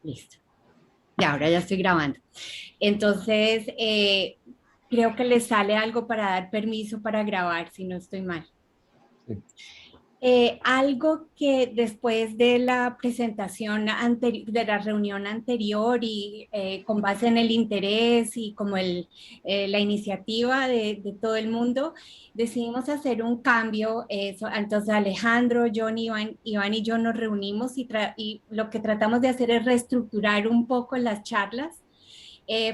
Listo. Ya, ahora ya estoy grabando. Entonces, creo que le sale algo para dar permiso para grabar, si no estoy mal. Sí. Algo que después de la presentación de la reunión anterior y con base en el interés y como la iniciativa de todo el mundo, decidimos hacer un cambio. Entonces Alejandro, John, Iván y yo nos reunimos y lo que tratamos de hacer es reestructurar un poco las charlas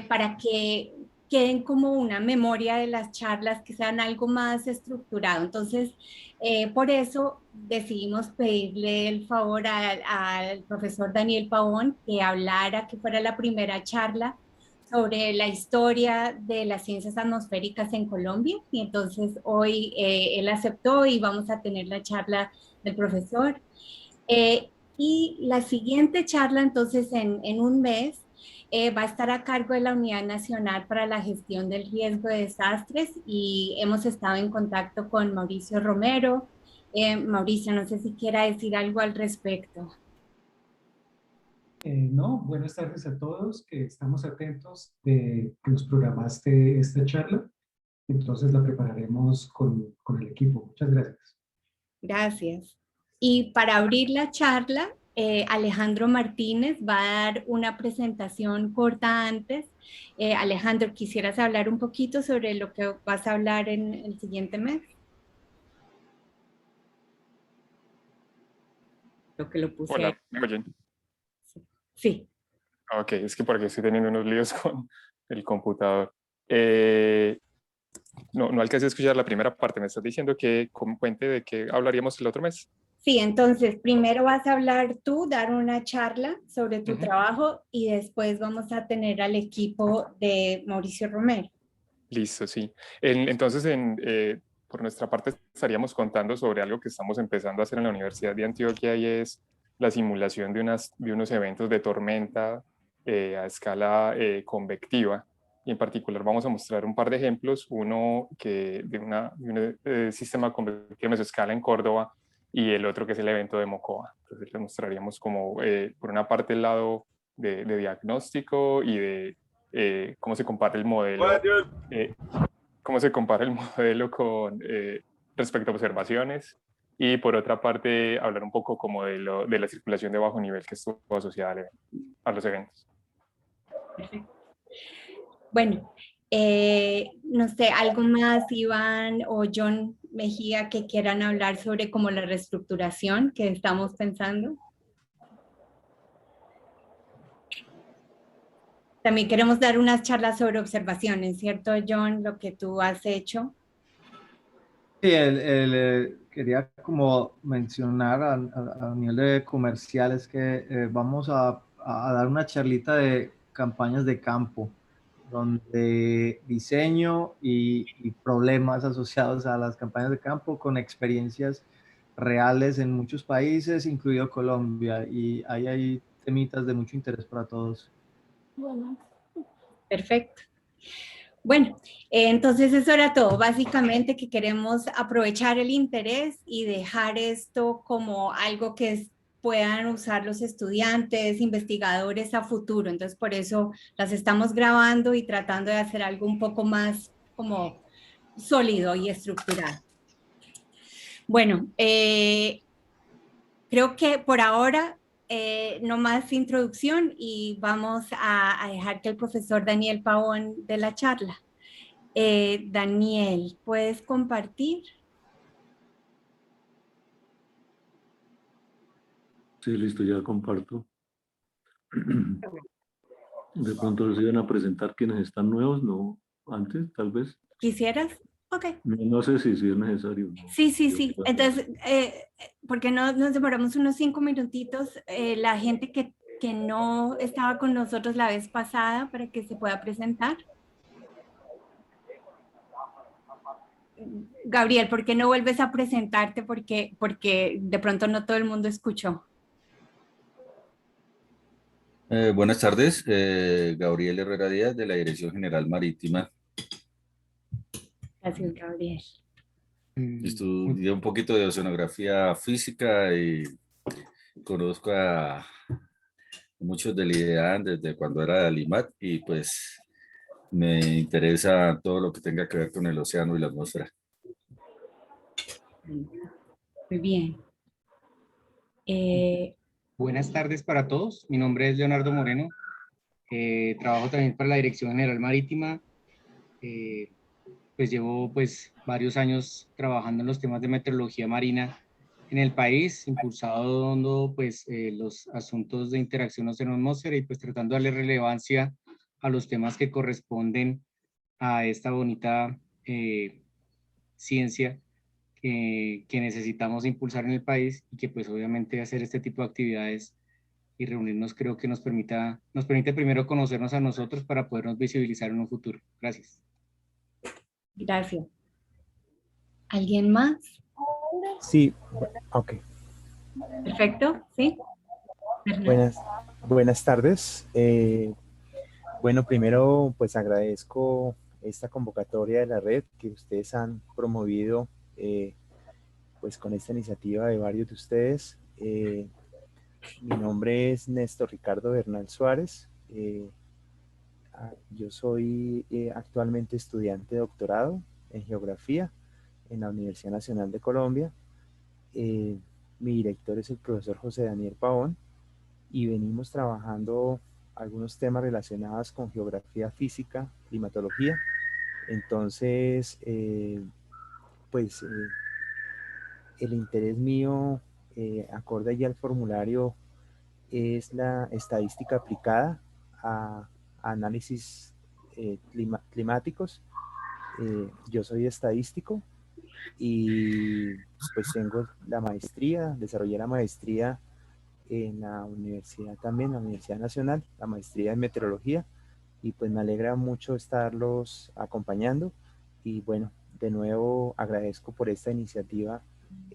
para que queden como una memoria de las charlas, que sean algo más estructurado. Entonces, por eso decidimos pedirle el favor al profesor Daniel Pavón que hablara, que fuera la primera charla sobre la historia de las ciencias atmosféricas en Colombia. Y entonces hoy él aceptó y vamos a tener la charla del profesor. Y la siguiente charla, entonces, en un mes, va a estar a cargo de la Unidad Nacional para la Gestión del Riesgo de Desastres y hemos estado en contacto con Mauricio Romero. Mauricio, no sé si quiera decir algo al respecto. No, buenas tardes a todos, que estamos atentos de que nos programaste esta charla, entonces la prepararemos con el equipo. Muchas gracias. Gracias. Y para abrir la charla, Alejandro Martínez va a dar una presentación corta antes. Alejandro, ¿quisieras hablar un poquito sobre lo que vas a hablar en el siguiente mes? Lo que lo puse ahí. Hola, ¿me oyen? Sí. Ok, es que porque estoy teniendo unos líos con el computador. Eh, no alcancé a escuchar la primera parte. Me estás diciendo que cuente de qué hablaríamos el otro mes. Sí, entonces primero vas a hablar tú, dar una charla sobre tu Ujú. trabajo y después vamos a tener al equipo de Mauricio Romero. Listo, sí. Entonces, por nuestra parte, estaríamos contando sobre algo que estamos empezando a hacer en la Universidad de Antioquia y es la simulación de unos eventos de tormenta a escala convectiva. Y en particular vamos a mostrar un par de ejemplos, uno de un sistema convectivo de mesoscala en Córdoba y el otro que es el evento de Mocoa. Entonces les mostraríamos como, por una parte, el lado de diagnóstico y de cómo se compara el modelo eh, cómo se compara el modelo con respecto a observaciones y por otra parte hablar un poco como de la circulación de bajo nivel que estuvo asociada a los eventos. Perfecto. Bueno, no sé, algo más, Iván o John Mejía, que quieran hablar sobre como la reestructuración que estamos pensando. También queremos dar unas charlas sobre observaciones, ¿cierto, John? Lo que tú has hecho. Sí, quería como mencionar a nivel de comerciales que vamos a dar una charlita de campañas de campo, donde diseño y problemas asociados a las campañas de campo con experiencias reales en muchos países, incluido Colombia, y ahí hay temitas de mucho interés para todos. Bueno, perfecto. Bueno, entonces eso era todo. Básicamente que queremos aprovechar el interés y dejar esto como algo que puedan usar los estudiantes, investigadores a futuro. Entonces por eso las estamos grabando y tratando de hacer algo un poco más como sólido y estructurado. Bueno, creo que por ahora no más introducción y vamos a dejar que el profesor Daniel Pavón dé la charla. Daniel, ¿puedes compartir? Sí, listo, ya comparto. De pronto se iban a presentar quienes están nuevos, ¿no? Antes, tal vez. ¿Quisieras? Ok. No sé si es necesario, ¿no? Sí, sí, Yo sí. puedo hacer. Entonces, ¿por qué no nos demoramos unos 5 minutitos? La gente que no estaba con nosotros la vez pasada para que se pueda presentar. Gabriel, ¿por qué no vuelves a presentarte? Porque de pronto no todo el mundo escuchó. Buenas tardes, Gabriel Herrera Díaz de la Dirección General Marítima. Gracias, Gabriel. Estudié un poquito de oceanografía física y conozco muchos del IDEAN desde cuando era de Alimat y pues me interesa todo lo que tenga que ver con el océano y la atmósfera. Muy bien. Buenas tardes para todos. Mi nombre es Leonardo Moreno. Trabajo también para la Dirección General Marítima. Pues llevo varios años trabajando en los temas de meteorología marina en el país, impulsando los asuntos de interacción océano-atmósfera y pues tratando de darle relevancia a los temas que corresponden a esta bonita ciencia que necesitamos impulsar en el país y que pues obviamente hacer este tipo de actividades y reunirnos creo que nos permite primero conocernos a nosotros para podernos visibilizar en un futuro. Gracias. Gracias. ¿Alguien más? Sí, ok. Perfecto, ¿sí? Bernardo. Buenas tardes. Bueno, primero pues agradezco esta convocatoria de la red que ustedes han promovido pues con esta iniciativa de varios de ustedes. Mi nombre es Néstor Ricardo Bernal Suárez. Yo soy actualmente estudiante de doctorado en geografía en la Universidad Nacional de Colombia. Mi director es el profesor José Daniel Pavón y venimos trabajando algunos temas relacionados con geografía física, climatología. Entonces, el interés mío, acorde ya al formulario, es la estadística aplicada a análisis climáticos. Yo soy estadístico y pues tengo la maestría, desarrollé la maestría en la universidad también, la Universidad Nacional, la maestría en meteorología, y pues me alegra mucho estarlos acompañando y bueno, de nuevo agradezco por esta iniciativa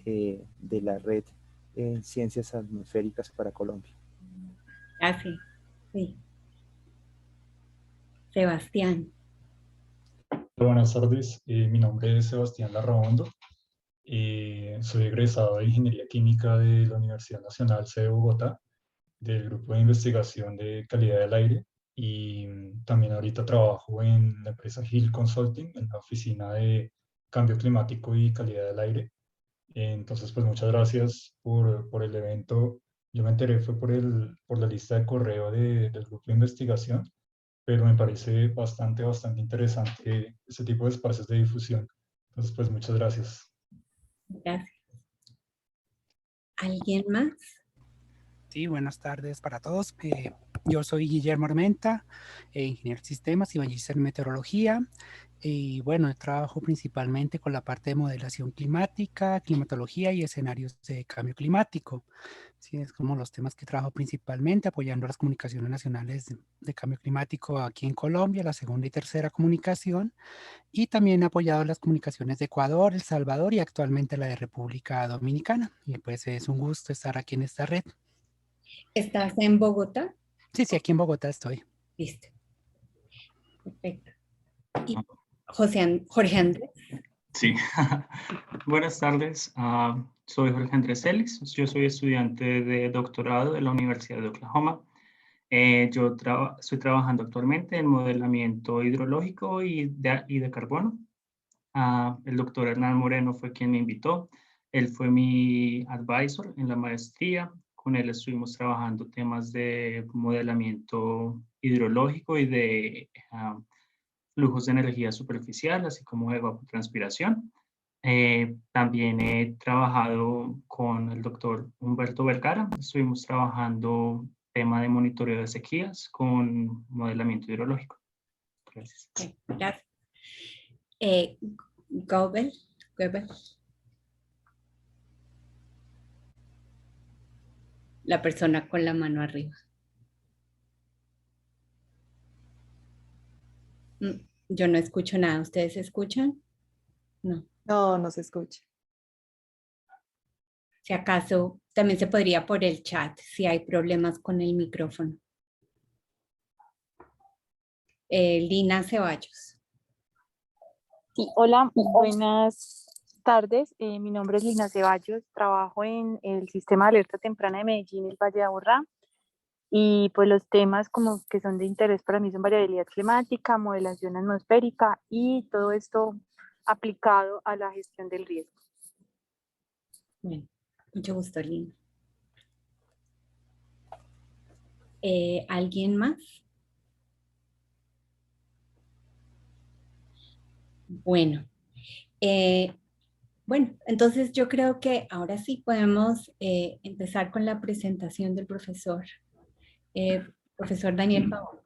de la red en ciencias atmosféricas para Colombia. Gracias. Sí. Sebastián. Buenas tardes, mi nombre es Sebastián Larraondo, soy egresado de Ingeniería Química de la Universidad Nacional C de Bogotá, del Grupo de Investigación de Calidad del Aire, y también ahorita trabajo en la empresa Hill Consulting, en la oficina de Cambio Climático y Calidad del Aire. Entonces, pues muchas gracias por el evento. Yo me enteré fue por la lista de correo del grupo de investigación, pero me parece bastante interesante este tipo de espacios de difusión. Entonces, pues muchas gracias. Gracias. ¿Alguien más? Sí, buenas tardes para todos. Yo soy Guillermo Armenta, ingeniero de sistemas y magíster en meteorología. Y bueno, trabajo principalmente con la parte de modelación climática, climatología y escenarios de cambio climático. Sí, es como los temas que trabajo principalmente, apoyando las comunicaciones nacionales de cambio climático aquí en Colombia, la segunda y tercera comunicación, y también he apoyado las comunicaciones de Ecuador, El Salvador y actualmente la de República Dominicana. Y pues es un gusto estar aquí en esta red. ¿Estás en Bogotá? Sí, aquí en Bogotá estoy. Listo. Perfecto. Y Jorge Andrés. Sí. Buenas tardes. Soy Jorge Andrés Celis. Yo soy estudiante de doctorado de la Universidad de Oklahoma. Yo estoy trabajando actualmente en modelamiento hidrológico y de carbono. El doctor Hernán Moreno fue quien me invitó. Él fue mi advisor en la maestría. Con él estuvimos trabajando temas de modelamiento hidrológico y de flujos de energía superficial, así como de evapotranspiración. También he trabajado con el doctor Humberto Vergara. Estuvimos trabajando tema de monitoreo de sequías con modelamiento hidrológico. Gracias. Okay, gracias. Goebel. La persona con la mano arriba. Yo no escucho nada. ¿Ustedes escuchan? No. No, no se escucha. Si acaso, también se podría por el chat, si hay problemas con el micrófono. Lina Ceballos. Sí, hola, buenas tardes. Mi nombre es Lina Ceballos, trabajo en el Sistema de Alerta Temprana de Medellín, el Valle de Aburrá. Y pues los temas como que son de interés para mí son variabilidad climática, modelación atmosférica y todo esto aplicado a la gestión del riesgo. Bueno, mucho gusto, Lina. ¿Alguien más? Bueno, entonces yo creo que ahora sí podemos empezar con la presentación del profesor. Profesor Daniel Pavón.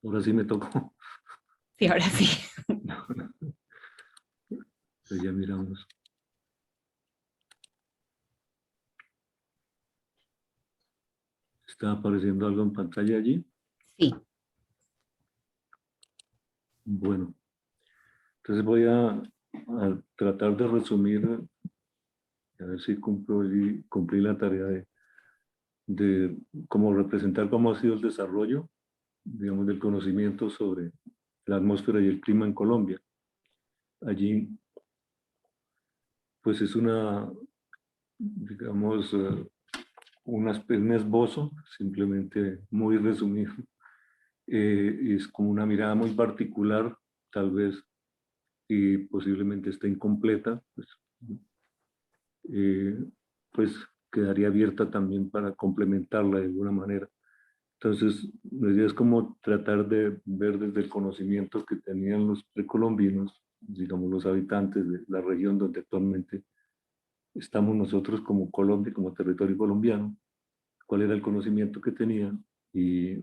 Ahora sí me tocó. Sí, ahora sí. Pues ya miramos. ¿Está apareciendo algo en pantalla allí? Sí. Bueno, entonces voy a tratar de resumir, a ver si cumplí la tarea de cómo representar cómo ha sido el desarrollo, digamos, del conocimiento sobre la atmósfera y el clima en Colombia. Allí, pues es una, digamos, un esbozo, simplemente muy resumido. Es como una mirada muy particular, tal vez, y posiblemente esté incompleta, pues quedaría abierta también para complementarla de alguna manera. Entonces, la idea es como tratar de ver desde el conocimiento que tenían los precolombinos, digamos los habitantes de la región donde actualmente estamos nosotros como Colombia, como territorio colombiano, cuál era el conocimiento que tenían y,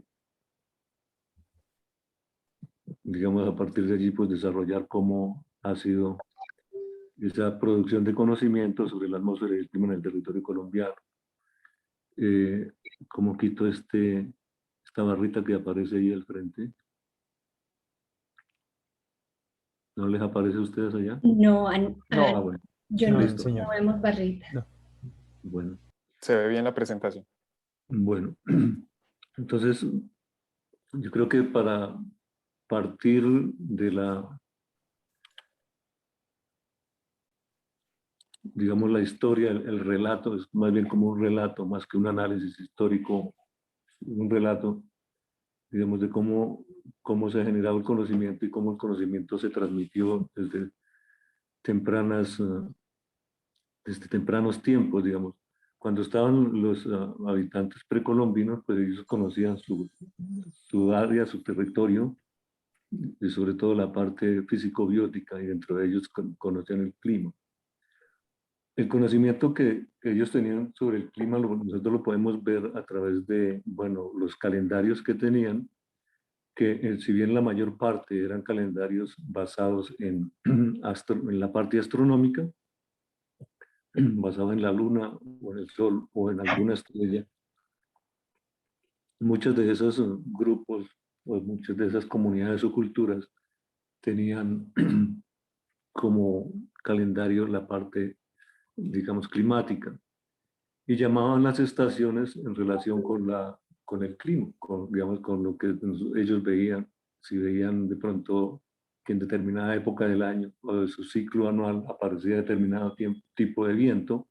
digamos, a partir de allí, pues desarrollar cómo ha sido esa producción de conocimiento sobre la atmósfera y el clima en el territorio colombiano. Como quito esta barrita que aparece ahí al frente. ¿No les aparece a ustedes allá? No, Bueno. yo no, Listo. no vemos barrita. No. Bueno. Se ve bien la presentación. Bueno, entonces yo creo que para partir de digamos, la historia, el relato, es más bien como un relato, más que un análisis histórico, un relato, digamos, de cómo se ha generado el conocimiento y cómo el conocimiento se transmitió desde tempranos tiempos, digamos. Cuando estaban los habitantes precolombinos, pues ellos conocían su área, su territorio, y sobre todo la parte físico-biótica, y dentro de ellos conocían el clima. El conocimiento que ellos tenían sobre el clima, nosotros lo podemos ver a través de, bueno, los calendarios que tenían, que si bien la mayor parte eran calendarios basados en la parte astronómica, basado en la luna o en el sol o en alguna estrella, muchos de esos grupos o muchas de esas comunidades o culturas tenían como calendario la parte, digamos, climática y llamaban las estaciones en relación con el clima, digamos, con lo que ellos veían. Si veían de pronto que en determinada época del año o de su ciclo anual aparecía determinado tipo de viento,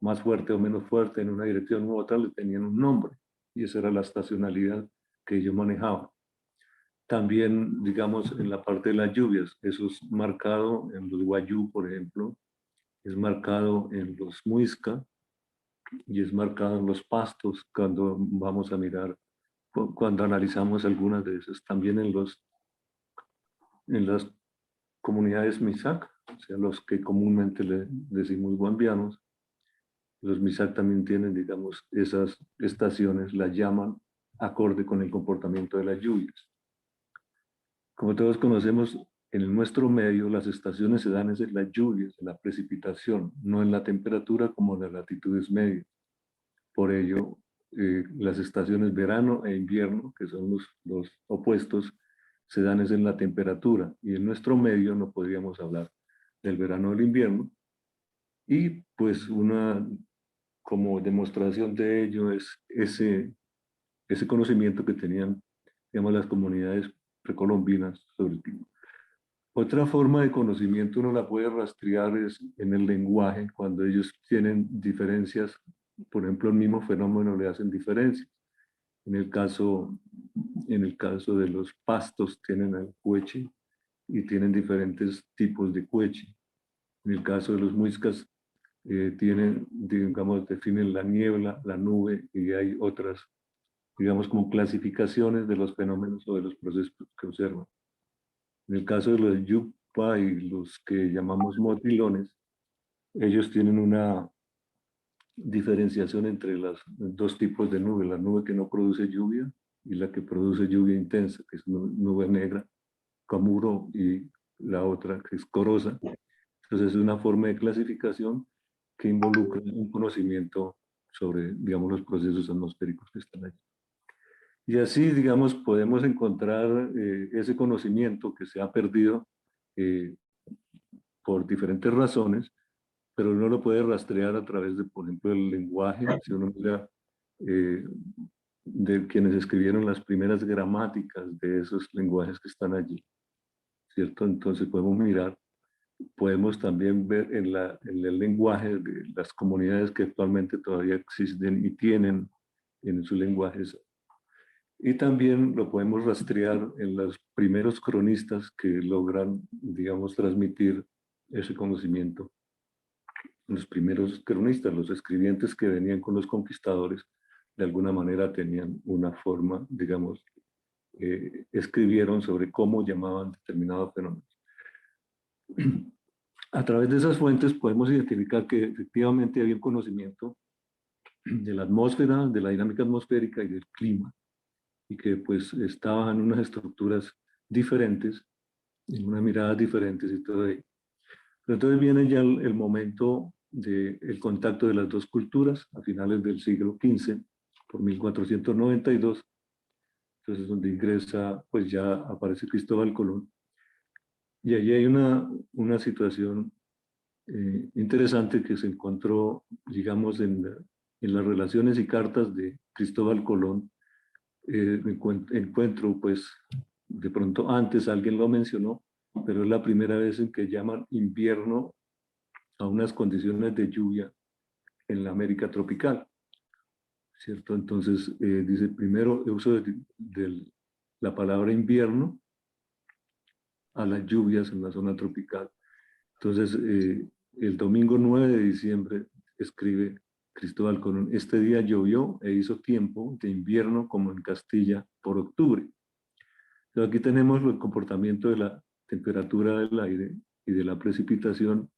más fuerte o menos fuerte en una dirección u otra, le tenían un nombre y esa era la estacionalidad que ellos manejaban. También, digamos, en la parte de las lluvias, eso es marcado en los Wayuu, por ejemplo, es marcado en los Muisca y es marcado en los Pastos cuando vamos a mirar, cuando analizamos algunas de esas. También en las comunidades Misak, o sea, los que comúnmente le decimos guambianos, los Misak también tienen, digamos, esas estaciones, las llaman acorde con el comportamiento de las lluvias. Como todos conocemos, en nuestro medio las estaciones se dan en las lluvias, en la precipitación, no en la temperatura como en las latitudes medias. Por ello, las estaciones verano e invierno, que son los opuestos, se dan en la temperatura. Y en nuestro medio no podríamos hablar del verano o del invierno. Y pues una como demostración de ello es ese conocimiento que tenían, digamos, las comunidades precolombinas sobre el clima. Otra forma de conocimiento uno la puede rastrear es en el lenguaje, cuando ellos tienen diferencias, por ejemplo, el mismo fenómeno le hacen diferencias. En el caso de los pastos tienen el cueche y tienen diferentes tipos de cueche. En el caso de los muiscas tienen, digamos, definen la niebla, la nube y hay otras, digamos, como clasificaciones de los fenómenos o de los procesos que observan. En el caso de los yupa y los que llamamos motilones, ellos tienen una diferenciación entre los dos tipos de nube, la nube que no produce lluvia y la que produce lluvia intensa, que es nube negra, camuro, y la otra que es corosa. Entonces es una forma de clasificación que involucra un conocimiento sobre, digamos, los procesos atmosféricos que están allí. Y así, digamos, podemos encontrar ese conocimiento que se ha perdido por diferentes razones, pero uno lo puede rastrear a través de, por ejemplo, el lenguaje. Si uno mira de quienes escribieron las primeras gramáticas de esos lenguajes que están allí, ¿cierto? Entonces podemos mirar, podemos también ver en el lenguaje de las comunidades que actualmente todavía existen y tienen en sus lenguajes. Y también lo podemos rastrear en los primeros cronistas que logran, digamos, transmitir ese conocimiento. Los primeros cronistas, los escribientes que venían con los conquistadores, de alguna manera tenían una forma, digamos, escribieron sobre cómo llamaban determinados fenómenos. A través de esas fuentes podemos identificar que efectivamente había un conocimiento de la atmósfera, de la dinámica atmosférica y del clima, y que pues estaban en unas estructuras diferentes, en unas miradas diferentes y todo ello. Pero entonces viene ya el momento del contacto de las dos culturas a finales del siglo XV, por 1492, entonces donde ingresa, pues ya aparece Cristóbal Colón. Y allí hay una situación interesante que se encontró, digamos, en las relaciones y cartas de Cristóbal Colón. Encuentro, pues, de pronto antes alguien lo mencionó, pero es la primera vez en que llaman invierno a unas condiciones de lluvia en la América tropical, ¿cierto? Entonces, dice primero el uso de la palabra invierno a las lluvias en la zona tropical. Entonces, el domingo 9 de diciembre escribe Cristóbal Colón: este día llovió e hizo tiempo de invierno como en Castilla por octubre. Entonces, aquí tenemos el comportamiento de la temperatura del aire y de la precipitación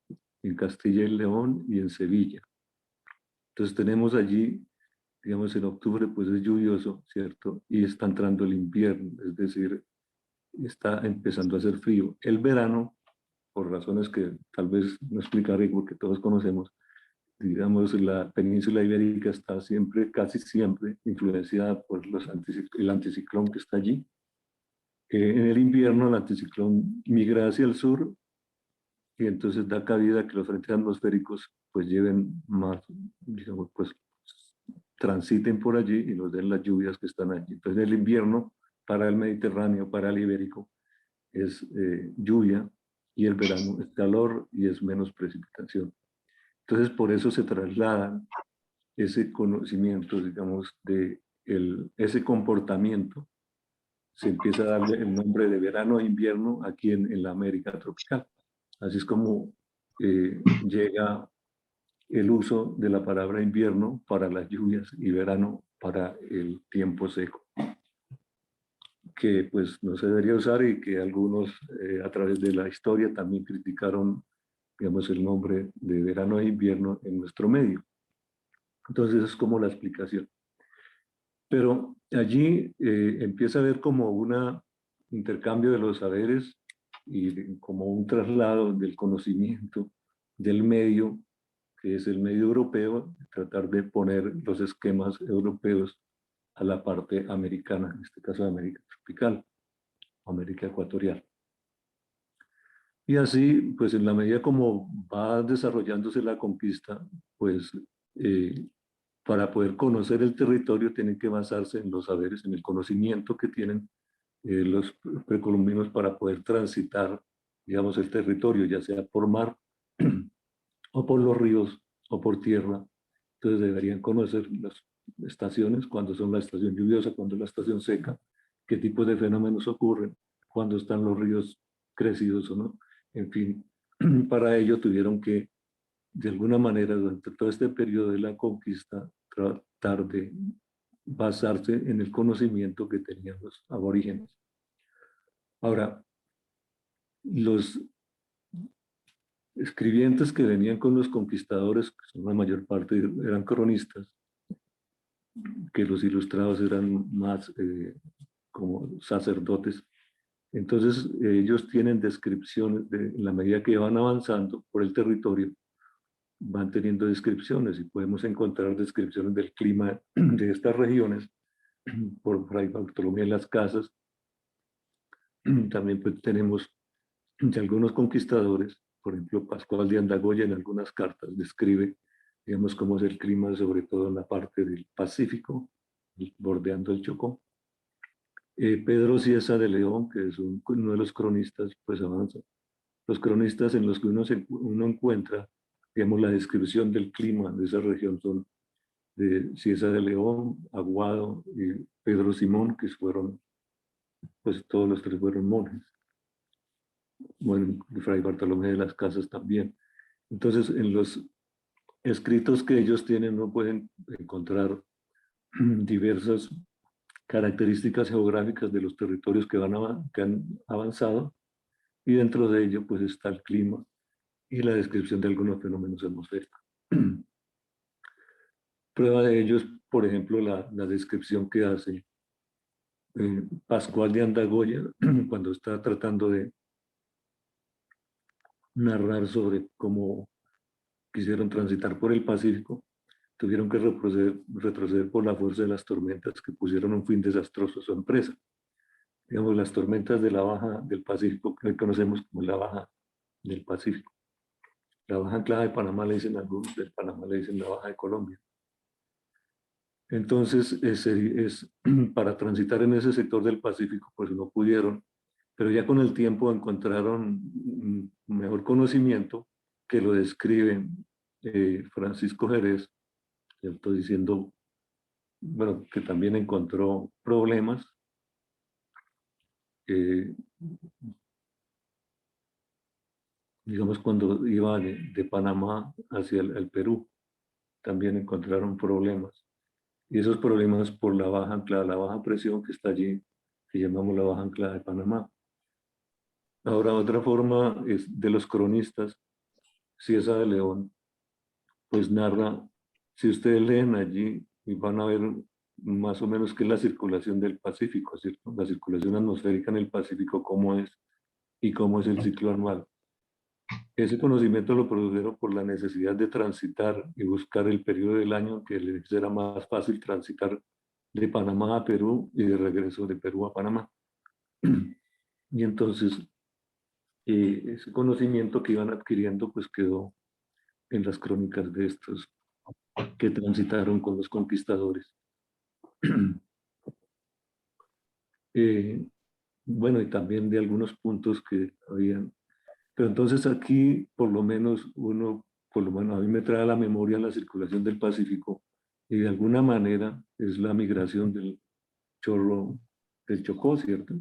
en Castilla y León y en Sevilla. Entonces tenemos allí, digamos, en octubre pues es lluvioso, ¿cierto? Y está entrando el invierno, es decir, está empezando a hacer frío. El verano, por razones que tal vez no explicaré porque todos conocemos, digamos, la península ibérica está siempre, casi siempre, influenciada por el anticiclón que está allí. En el invierno el anticiclón migra hacia el sur y entonces da cabida a que los frentes atmosféricos pues lleven más, digamos, pues transiten por allí y nos den las lluvias que están allí. Entonces el invierno para el Mediterráneo, para el ibérico, es lluvia, y el verano es calor y es menos precipitación. Entonces por eso se traslada ese conocimiento, digamos, de ese comportamiento. Se empieza a darle el nombre de verano e invierno aquí en la América tropical. Así es como llega el uso de la palabra invierno para las lluvias y verano para el tiempo seco, que pues no se debería usar y que algunos a través de la historia también criticaron, digamos, el nombre de verano e invierno en nuestro medio. Entonces es como la explicación. Pero allí empieza a haber como un intercambio de los saberes y como un traslado del conocimiento del medio, que es el medio europeo, tratar de poner los esquemas europeos a la parte americana, en este caso de América tropical, América ecuatorial. Y así, pues en la medida como va desarrollándose la conquista, pues para poder conocer el territorio tienen que basarse en los saberes, en el conocimiento que tienen los precolombinos para poder transitar, digamos, el territorio, ya sea por mar o por los ríos o por tierra. Entonces deberían conocer estaciones, cuándo son la estación lluviosa, cuándo es la estación seca, qué tipo de fenómenos ocurren, cuándo están los ríos crecidos o no. En fin, para ello tuvieron que, de alguna manera, durante todo este periodo de la conquista, tratar de basarse en el conocimiento que tenían los aborígenes. Ahora, los escribientes que venían con los conquistadores, que son la mayor parte eran cronistas, que los ilustrados eran más como sacerdotes. Entonces ellos tienen descripciones, en la medida que van avanzando por el territorio, van teniendo descripciones y podemos encontrar descripciones del clima de estas regiones por Fray Bartolomé de las Casas. También pues, tenemos de algunos conquistadores, por ejemplo Pascual de Andagoya en algunas cartas describe, digamos, cómo es el clima, sobre todo en la parte del Pacífico, bordeando el Chocó. Pedro Cieza de León, que es uno de los cronistas, pues avanza. Los cronistas en los que uno encuentra, digamos, la descripción del clima de esa región son de Cieza de León, Aguado y Pedro Simón, que fueron, pues todos los tres fueron monjes. Bueno, Fray Bartolomé de las Casas también. Entonces, en los escritos que ellos tienen, uno pueden encontrar diversas características geográficas de los territorios que han avanzado, y dentro de ello pues está el clima y la descripción de algunos fenómenos atmosféricos. Prueba de ello es, por ejemplo, la descripción que hace Pascual de Andagoya cuando está tratando de narrar sobre cómo quisieron transitar por el Pacífico. Tuvieron que retroceder por la fuerza de las tormentas que pusieron un fin desastroso a su empresa. Digamos, las tormentas de la baja del Pacífico, que hoy conocemos como la baja del Pacífico. La baja anclada de Panamá le dicen algunos, del Panamá le dicen la baja de Colombia. Entonces, para transitar en ese sector del Pacífico, pues no pudieron, pero ya con el tiempo encontraron un mejor conocimiento que lo describe Francisco Jerez, ¿cierto? Diciendo, bueno, que también encontró problemas. Digamos, cuando iba de Panamá hacia el Perú, también encontraron problemas. Y esos problemas por la baja anclada, la baja presión que está allí, que llamamos la baja anclada de Panamá. Ahora, otra forma es de los cronistas, Cieza de León, pues narra, si ustedes leen allí, y van a ver más o menos qué es la circulación del Pacífico, ¿cierto? La circulación atmosférica en el Pacífico, cómo es y cómo es el ciclo anual. Ese conocimiento lo produjeron por la necesidad de transitar y buscar el periodo del año que les era más fácil transitar de Panamá a Perú y de regreso de Perú a Panamá. Y entonces, ese conocimiento que iban adquiriendo, pues quedó en las crónicas de estos que transitaron con los conquistadores. Bueno, y también de algunos puntos que habían. Pero entonces aquí, por lo menos, a mí me trae a la memoria la circulación del Pacífico, y de alguna manera es la migración del chorro del Chocó, ¿cierto?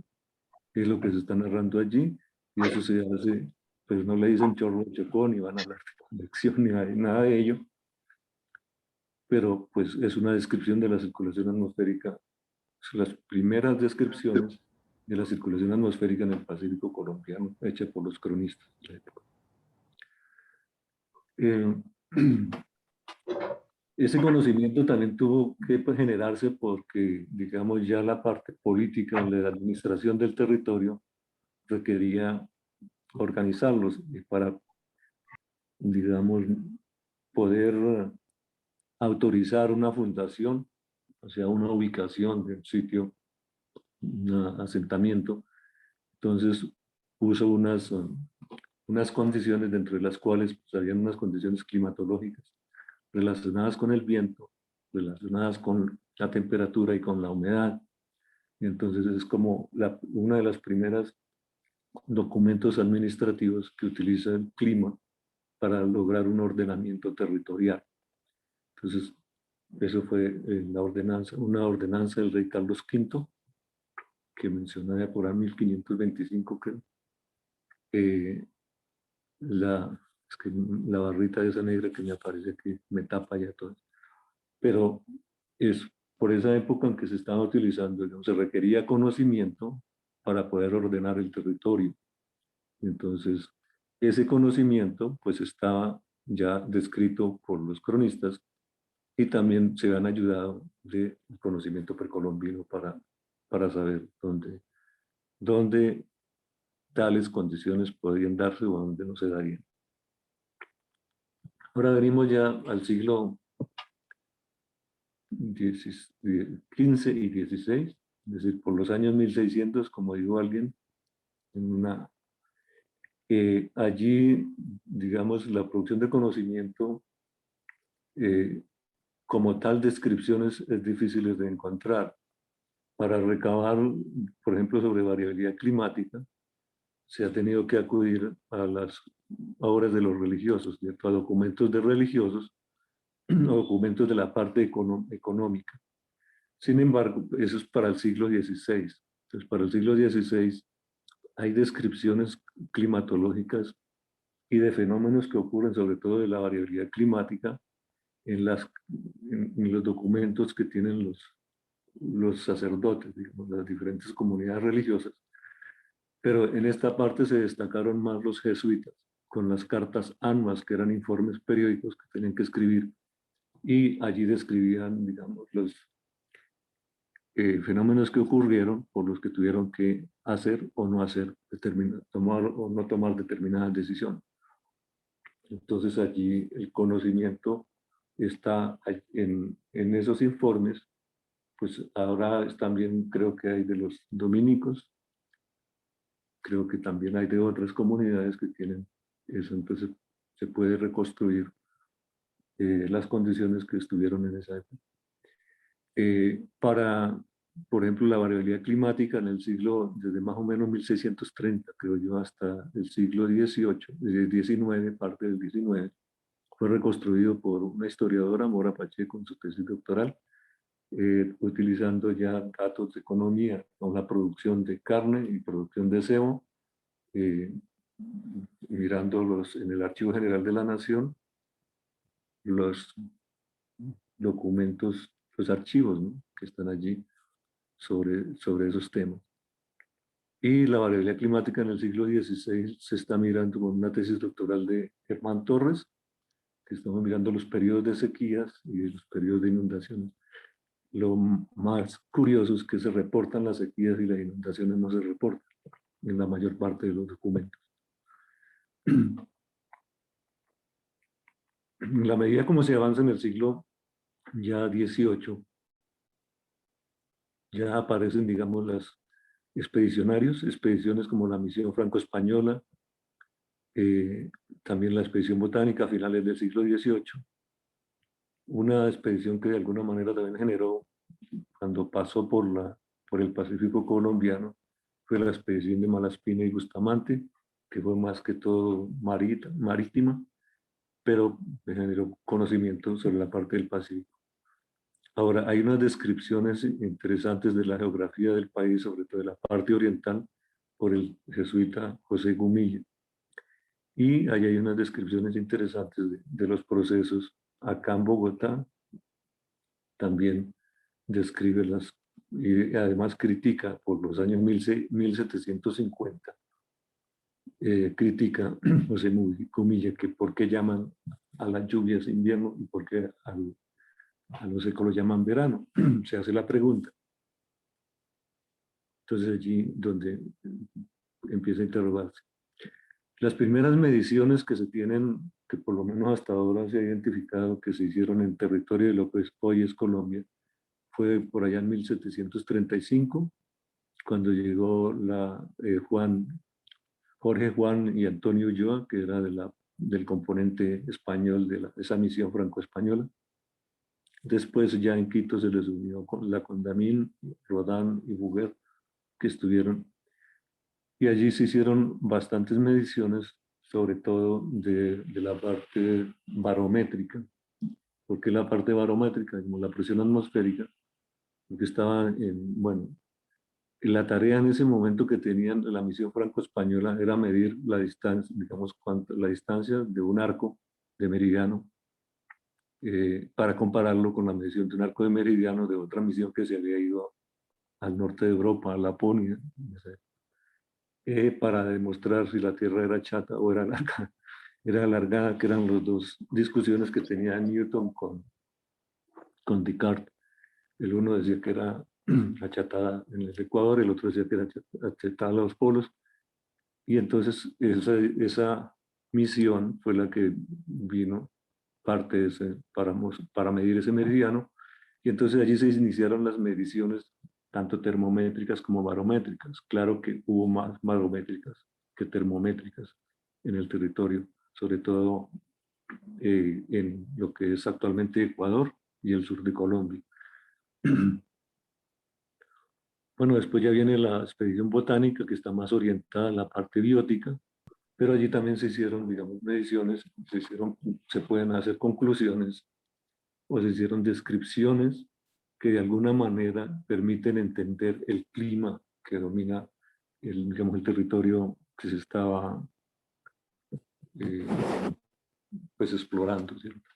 Es lo que se está narrando allí, y eso se hace, pues no le dicen chorro del Chocó, ni van a hablar de convección, ni nada de ello, pero pues es una descripción de la circulación atmosférica, son las primeras descripciones de la circulación atmosférica en el Pacífico colombiano, hecha por los cronistas. Ese conocimiento también tuvo que generarse porque, digamos, ya la parte política de la administración del territorio requería organizarlos y para, digamos, poder autorizar una fundación, o sea, una ubicación de un sitio, un asentamiento. Entonces puso unas condiciones dentro de las cuales pues, habían unas condiciones climatológicas relacionadas con el viento, relacionadas con la temperatura y con la humedad. Y entonces es como una de las primeras documentos administrativos que utiliza el clima para lograr un ordenamiento territorial. Entonces, Eso fue una ordenanza del rey Carlos V, que menciona de por ahí 1525, creo. Es que la barrita esa negra que me aparece aquí me tapa ya todo. Pero es por esa época en que se estaba utilizando, digamos, se requería conocimiento para poder ordenar el territorio. Entonces, ese conocimiento pues estaba ya descrito por los cronistas y también se han ayudado del conocimiento precolombino para saber dónde tales condiciones podrían darse o dónde no se darían. Ahora venimos ya al siglo XV y XVI, es decir, por los años 1600, como dijo alguien, allí, digamos, la producción de conocimiento, como tal, descripciones es difícil de encontrar. Para recabar, por ejemplo, sobre variabilidad climática, se ha tenido que acudir a las obras de los religiosos, ¿cierto? A documentos de religiosos, o documentos de la parte económica. Sin embargo, eso es para el siglo XVI. Entonces, para el siglo XVI hay descripciones climatológicas y de fenómenos que ocurren, sobre todo de la variabilidad climática, en los documentos que tienen los sacerdotes, digamos, las diferentes comunidades religiosas. Pero en esta parte se destacaron más los jesuitas, con las cartas ANMAS, que eran informes periódicos que tenían que escribir, y allí describían, digamos, los fenómenos que ocurrieron por los que tuvieron que hacer o no hacer, tomar o no tomar determinadas decisiones. Entonces allí el conocimiento está en esos informes, pues ahora también creo que hay de los dominicos, creo que también hay de otras comunidades que tienen eso, entonces se puede reconstruir las condiciones que estuvieron en esa época. Por ejemplo, la variabilidad climática en el siglo, desde más o menos 1630, creo yo, hasta el siglo XIX, parte del XIX, fue reconstruido por una historiadora, Mora Pacheco, en su tesis doctoral, utilizando ya datos de economía, con la producción de carne y producción de cebo, mirándolos en el Archivo General de la Nación, los documentos, los archivos, ¿no?, que están allí sobre esos temas. Y la variabilidad climática en el siglo XVI se está mirando con una tesis doctoral de Germán Torres, que estamos mirando los periodos de sequías y los periodos de inundaciones. Lo más curioso es que se reportan las sequías y las inundaciones no se reportan en la mayor parte de los documentos. En la medida como se avanza en el siglo ya XVIII, ya aparecen, digamos, las expediciones como la misión franco-española, también la expedición botánica a finales del siglo XVIII, una expedición que de alguna manera también generó, cuando pasó por el Pacífico colombiano, fue la expedición de Malaspina y Bustamante, que fue más que todo marítima, pero generó conocimiento sobre la parte del Pacífico. Ahora, hay unas descripciones interesantes de la geografía del país, sobre todo de la parte oriental, por el jesuita José Gumilla. Y ahí hay unas descripciones interesantes de los procesos acá en Bogotá. También describe y además critica por los años 1750. Critica José Gumilla que por qué llaman a las lluvias invierno y por qué a los secos lo llaman verano. Se hace la pregunta. Entonces allí donde empieza a interrogarse. Las primeras mediciones que se tienen, que por lo menos hasta ahora se ha identificado que se hicieron en territorio de lo que hoy es Colombia, fue por allá en 1735, cuando llegó Jorge Juan y Antonio Ulloa, que era del componente español de esa misión franco-española. Después ya en Quito se les unió con la Condamine, Rodán y Bouguer, que estuvieron. Y allí se hicieron bastantes mediciones, sobre todo de la parte barométrica, ¿Por qué la parte barométrica? Como la presión atmosférica, porque estaba bueno, la tarea en ese momento que tenían la misión franco-española era medir la distancia, digamos, la distancia de un arco de meridiano para compararlo con la medición de un arco de meridiano de otra misión que se había ido al norte de Europa, a Laponia, no sé, para demostrar si la Tierra era chata o era larga, era alargada, que eran las dos discusiones que tenía Newton con Descartes. El uno decía que era achatada en el Ecuador, el otro decía que era achatada a los polos, y entonces esa misión fue la que vino parte de ese, para medir ese meridiano, y entonces allí se iniciaron las mediciones tanto termométricas como barométricas. Claro que hubo más barométricas que termométricas en el territorio, sobre todo en lo que es actualmente Ecuador y el sur de Colombia. Bueno, después ya viene la expedición botánica, que está más orientada a la parte biótica, pero allí también se hicieron, digamos, mediciones, se pueden hacer conclusiones o se hicieron descripciones que de alguna manera permiten entender el clima que domina digamos, el territorio que se estaba pues explorando, ¿cierto?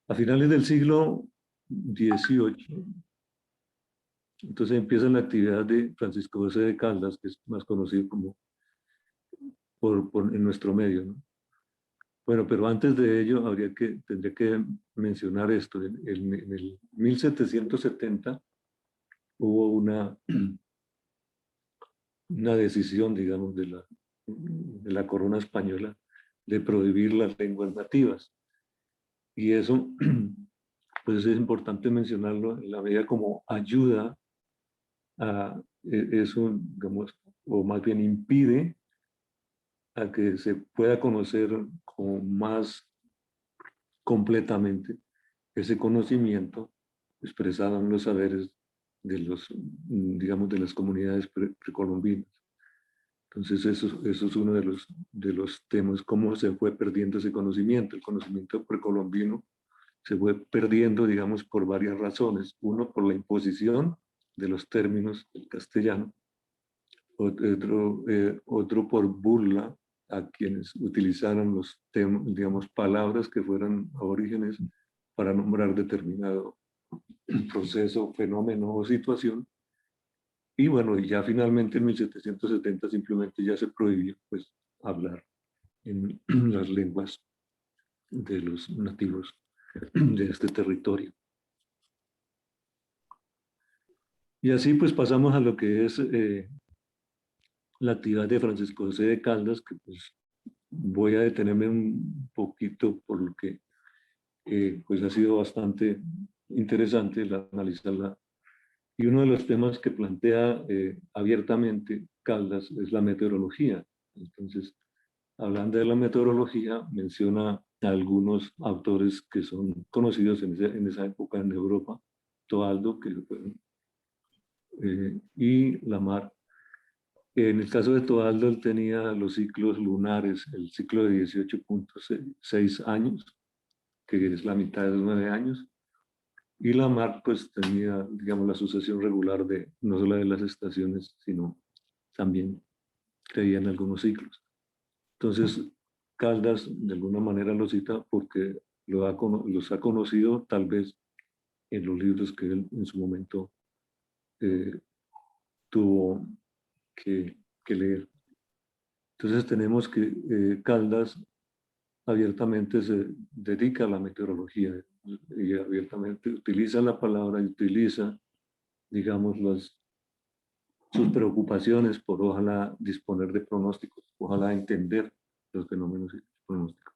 A finales del siglo XVIII, entonces empieza la actividad de Francisco José de Caldas, que es más conocido como en nuestro medio, ¿no? Bueno, pero antes de ello tendría que mencionar esto. En el 1770 hubo una decisión, digamos, de la corona española de prohibir las lenguas nativas. Y eso, pues es importante mencionarlo en la medida como ayuda a eso, digamos, o más bien impide a que se pueda conocer como más completamente ese conocimiento expresado en los saberes de digamos, de las comunidades precolombinas. Entonces eso es uno de los temas, cómo se fue perdiendo ese conocimiento. El conocimiento precolombino se fue perdiendo, digamos, por varias razones. Uno, por la imposición de los términos del castellano. Otro por burla a quienes utilizaron los temas, digamos, palabras que fueran aborígenes para nombrar determinado proceso, fenómeno o situación. Y bueno, ya finalmente en 1770 simplemente ya se prohibió pues hablar en las lenguas de los nativos de este territorio. Y así pues pasamos a lo que es la actividad de Francisco José de Caldas, que pues voy a detenerme un poquito por lo que pues ha sido bastante interesante analizarla. Y uno de los temas que plantea abiertamente Caldas es la meteorología. Entonces, hablando de la meteorología, menciona a algunos autores que son conocidos en esa época en Europa, Toaldo y Lamarck. En el caso de Toaldo, él tenía los ciclos lunares, el ciclo de 18.6 años, que es la mitad de los 9 años, y Lamarck pues tenía, digamos, la sucesión regular de no solo de las estaciones, sino también creía en algunos ciclos. Entonces, Caldas de alguna manera lo cita porque los ha conocido tal vez en los libros que él en su momento tuvo que leer. Entonces tenemos que Caldas abiertamente se dedica a la meteorología y abiertamente utiliza la palabra y utiliza, digamos, sus preocupaciones por ojalá disponer de pronósticos, ojalá entender los fenómenos pronósticos.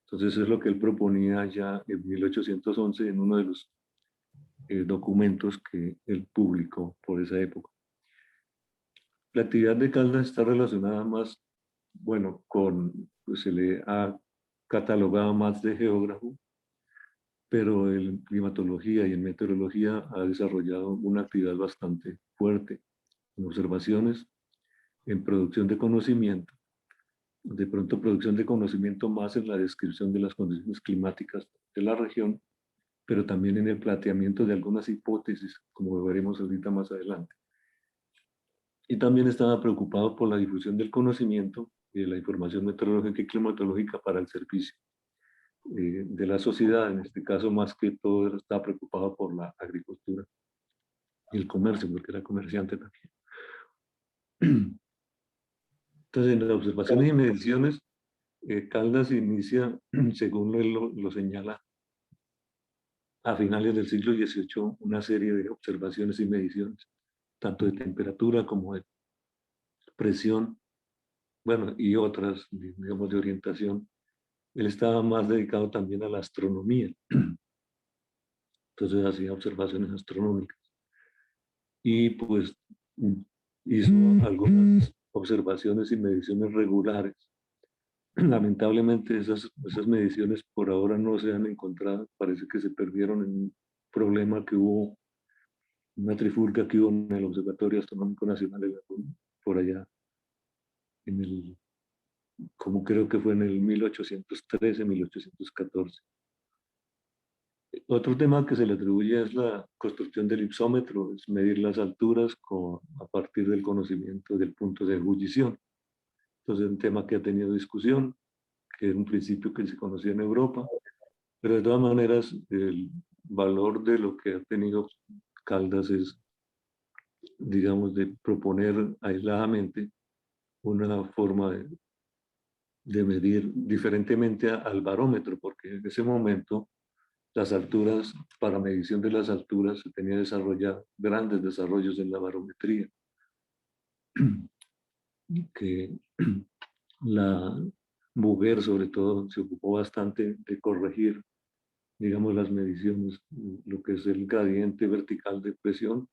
Entonces es lo que él proponía ya en 1811 en uno de los documentos que él publicó por esa época. La actividad de Caldas está relacionada más, bueno, pues se le ha catalogado más de geógrafo, pero en climatología y en meteorología ha desarrollado una actividad bastante fuerte en observaciones, en producción de conocimiento de pronto producción de conocimiento más en la descripción de las condiciones climáticas de la región, pero también en el planteamiento de algunas hipótesis, como veremos ahorita más adelante. Y también estaba preocupado por la difusión del conocimiento y de la información meteorológica y climatológica para el servicio de la sociedad. En este caso, más que todo, estaba preocupado por la agricultura y el comercio, porque era comerciante también. Entonces, en las observaciones y mediciones, Caldas inicia, según él lo señala, a finales del siglo XVIII, una serie de observaciones y mediciones, tanto de temperatura como de presión, bueno, y otras, digamos, de orientación. Él estaba más dedicado también a la astronomía. Entonces hacía observaciones astronómicas. Y pues hizo algunas observaciones y mediciones regulares. Lamentablemente esas mediciones por ahora no se han encontrado. Parece que se perdieron en un problema que hubo, una trifulca que hubo en el Observatorio Astronómico Nacional de Gabón, por allá, en el, como creo que fue en el 1813, 1814. Otro tema que se le atribuye es la construcción del ipsómetro, es medir las alturas a partir del conocimiento del punto de ebullición. Entonces, es un tema que ha tenido discusión, que es un principio que se conocía en Europa, pero de todas maneras, el valor de lo que ha tenido Caldas es, digamos, de proponer aisladamente una forma de medir diferentemente al barómetro, porque en ese momento las alturas, para medición de las alturas, se tenía desarrollado grandes desarrollos en la barometría, que la Bouguer sobre todo se ocupó bastante de corregir, digamos, las mediciones, lo que es el gradiente vertical de presión,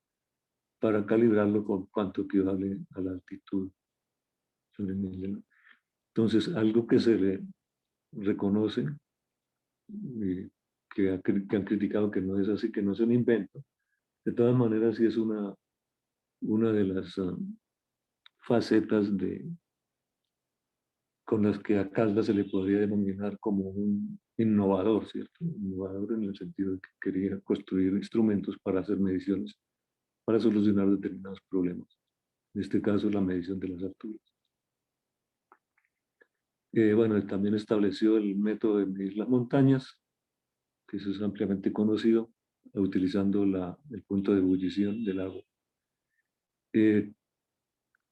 para calibrarlo con cuánto equivale a la altitud. Entonces, algo que se le reconoce, que han criticado que no es así, que no es un invento, de todas maneras sí es una de las facetas con las que a Caldas se le podría denominar como un innovador, ¿cierto? Innovador en el sentido de que quería construir instrumentos para hacer mediciones, para solucionar determinados problemas. En este caso, la medición de las alturas. Bueno, también estableció el método de medir las montañas, que eso es ampliamente conocido, utilizando el punto de ebullición del agua.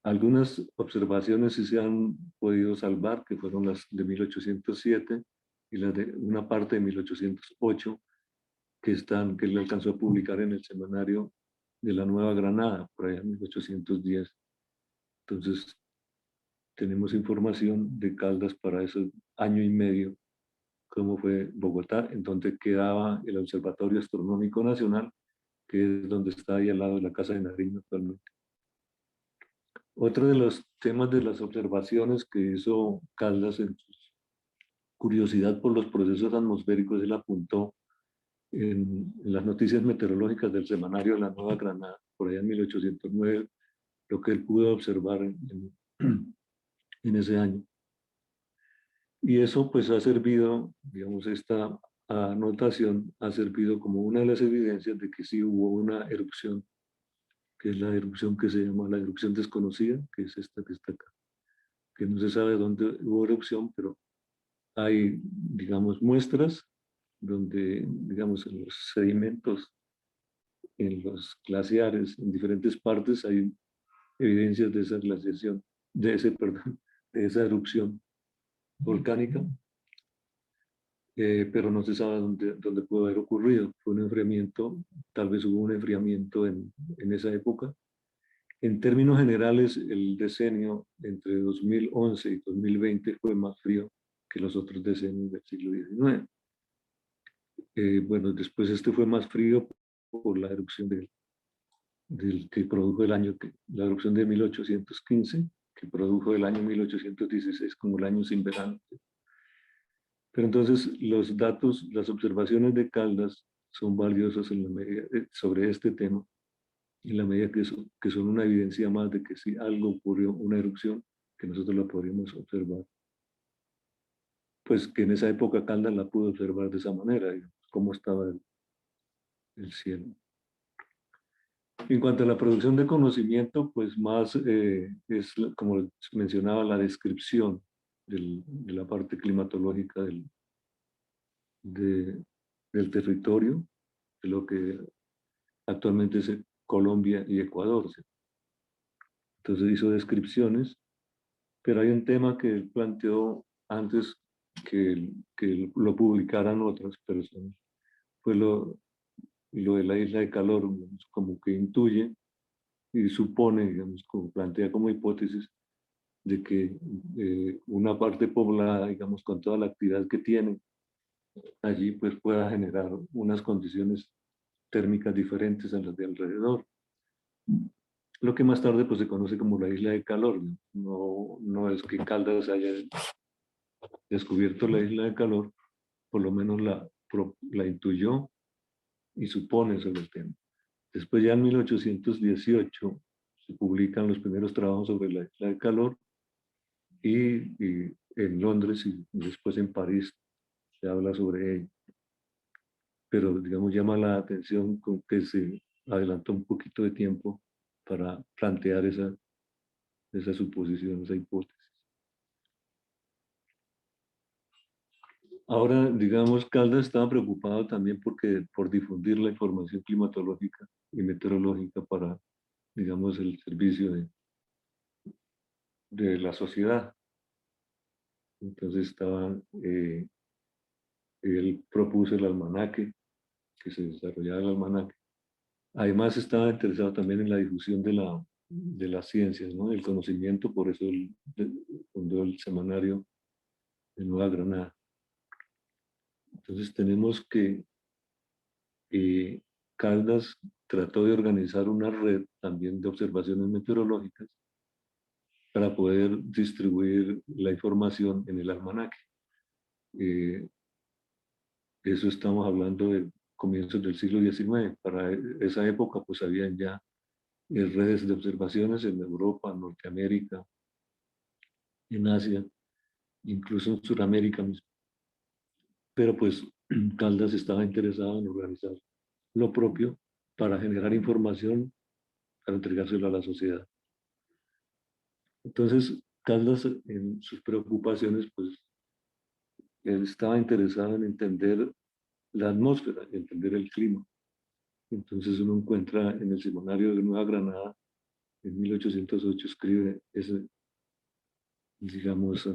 Algunas observaciones sí se han podido salvar, que fueron las de 1807 y las de una parte de 1808, que él alcanzó a publicar en el semanario de la Nueva Granada, por allá en 1810. Entonces, tenemos información de Caldas para ese año y medio, cómo fue Bogotá, en donde quedaba el Observatorio Astronómico Nacional, que es donde está ahí al lado de la Casa de Nariño actualmente. Otro de los temas de las observaciones que hizo Caldas en su curiosidad por los procesos atmosféricos, él apuntó en las noticias meteorológicas del semanario de la Nueva Granada, por allá en 1809, lo que él pudo observar en ese año. Y eso pues ha servido, digamos, esta anotación ha servido como una de las evidencias de que sí hubo una erupción, que es la erupción que se llama la erupción desconocida, que es esta que está acá, que no se sabe dónde hubo erupción, pero hay, digamos, muestras donde, digamos, en los sedimentos, en los glaciares, en diferentes partes hay evidencias de esa glaciación, de esa erupción volcánica, pero no se sabe dónde pudo haber ocurrido. Fue un enfriamiento, tal vez hubo un enfriamiento en esa época. En términos generales, el decenio entre 2011 y 2020 fue más frío que los otros decenios del siglo XIX. Bueno, después este fue más frío por la erupción del que produjo la erupción de 1815, que produjo el año 1816 como el año sin verano. Pero entonces los datos, las observaciones de Caldas son valiosas en la medida, sobre este tema, en la medida que son una evidencia más de que si algo ocurrió, una erupción, que nosotros la podríamos observar pues que en esa época Caldas la pudo observar de esa manera, digamos, cómo estaba el cielo. En cuanto a la producción de conocimiento, pues más es, como mencionaba, la descripción de la parte climatológica del territorio, de lo que actualmente es Colombia y Ecuador. ¿Sí? Entonces hizo descripciones, pero hay un tema que él planteó antes que lo publicaran otras personas, fue lo de la isla de calor, digamos, como que intuye y supone, digamos, como plantea como hipótesis de que una parte poblada, digamos, con toda la actividad que tiene allí, pues pueda generar unas condiciones térmicas diferentes a las de alrededor. Lo que más tarde pues se conoce como la isla de calor. No es que Caldas haya descubierto la isla de calor, por lo menos la intuyó y supone sobre el tema. Después ya en 1818 se publican los primeros trabajos sobre la isla de calor y en Londres y después en París se habla sobre ello. Pero digamos llama la atención con que se adelantó un poquito de tiempo para plantear esa suposición, esa hipótesis. Ahora, digamos, Caldas estaba preocupado también por difundir la información climatológica y meteorológica para, digamos, el servicio de la sociedad. Entonces él propuso el almanaque, que se desarrollara el almanaque. Además estaba interesado también en la difusión de las ciencias, ¿no? El conocimiento, por eso él fundó el semanario de Nueva Granada. Entonces tenemos que Caldas trató de organizar una red también de observaciones meteorológicas para poder distribuir la información en el almanaque. Eso estamos hablando de comienzos del siglo XIX. Para esa época pues habían ya redes de observaciones en Europa, Norteamérica, en Asia, incluso en Sudamérica mismo. Pero pues Caldas estaba interesado en organizar lo propio para generar información para entregárselo a la sociedad. Entonces, Caldas en sus preocupaciones, pues, él estaba interesado en entender la atmósfera, entender el clima. Entonces uno encuentra en el semanario de Nueva Granada, en 1808 escribe digamos,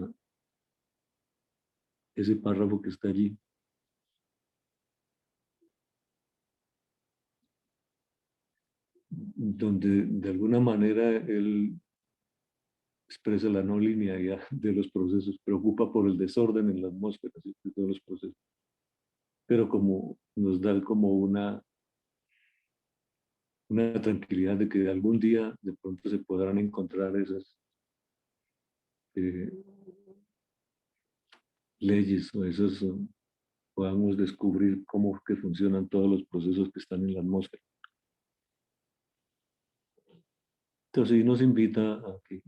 ese párrafo que está allí. Donde de alguna manera él expresa la no linealidad de los procesos, preocupa por el desorden en la atmósfera de todos los procesos. Pero como nos da como una tranquilidad de que algún día de pronto se podrán encontrar esas leyes o esas, podamos descubrir cómo que funcionan todos los procesos que están en la atmósfera. Entonces, sí nos invita a que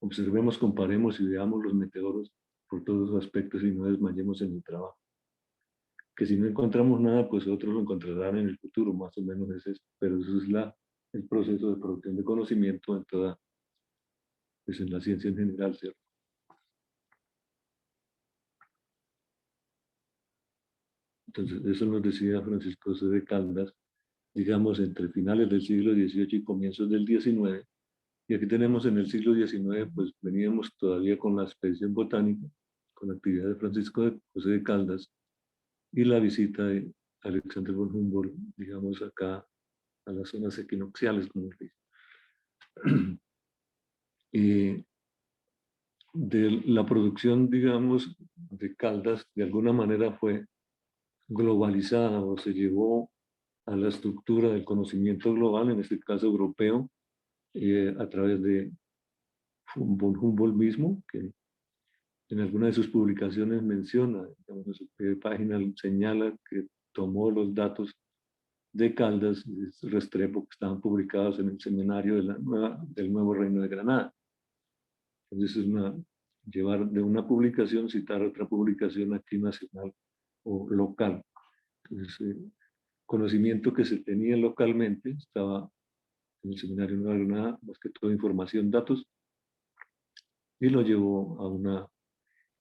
observemos, comparemos y veamos los meteoros por todos los aspectos y no desmayemos en el trabajo. Que si no encontramos nada, pues otros lo encontrarán en el futuro, más o menos es eso. Pero eso es el proceso de producción de conocimiento en toda, pues en la ciencia en general, ¿cierto? Entonces, eso nos decía Francisco José de Caldas, digamos, entre finales del siglo XVIII y comienzos del XIX. Y aquí tenemos en el siglo XIX, pues veníamos todavía con la expedición botánica, con la actividad de Francisco José de Caldas y la visita de Alexander von Humboldt, digamos, acá a las zonas equinocciales, como se dice. Y de la producción, digamos, de Caldas, de alguna manera fue globalizada o se llevó a la estructura del conocimiento global, en este caso europeo, a través de von Humboldt mismo, que en alguna de sus publicaciones menciona, digamos, en su página señala que tomó los datos de Caldas y de Restrepo que estaban publicados en el seminario del Nuevo Reino de Granada. Entonces es una llevar de una publicación, citar otra publicación aquí nacional o local. Entonces, conocimiento que se tenía localmente, estaba en el seminario no había nada más que toda información, datos, y lo llevó a una,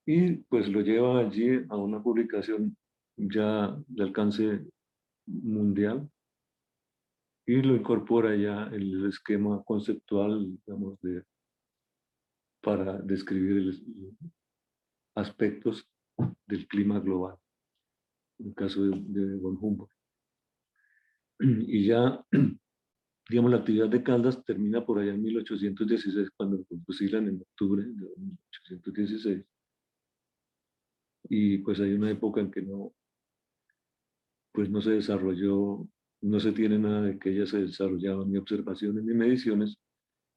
y pues lo lleva allí a una publicación ya de alcance mundial, y lo incorpora ya en el esquema conceptual, digamos, para describir aspectos del clima global, en el caso de von Humboldt. Y ya, digamos, la actividad de Caldas termina por allá en 1816, cuando lo fusilan en octubre de 1816. Y pues hay una época en que no, pues no se desarrolló, no se tiene nada de que ella se desarrollaban ni observaciones ni mediciones,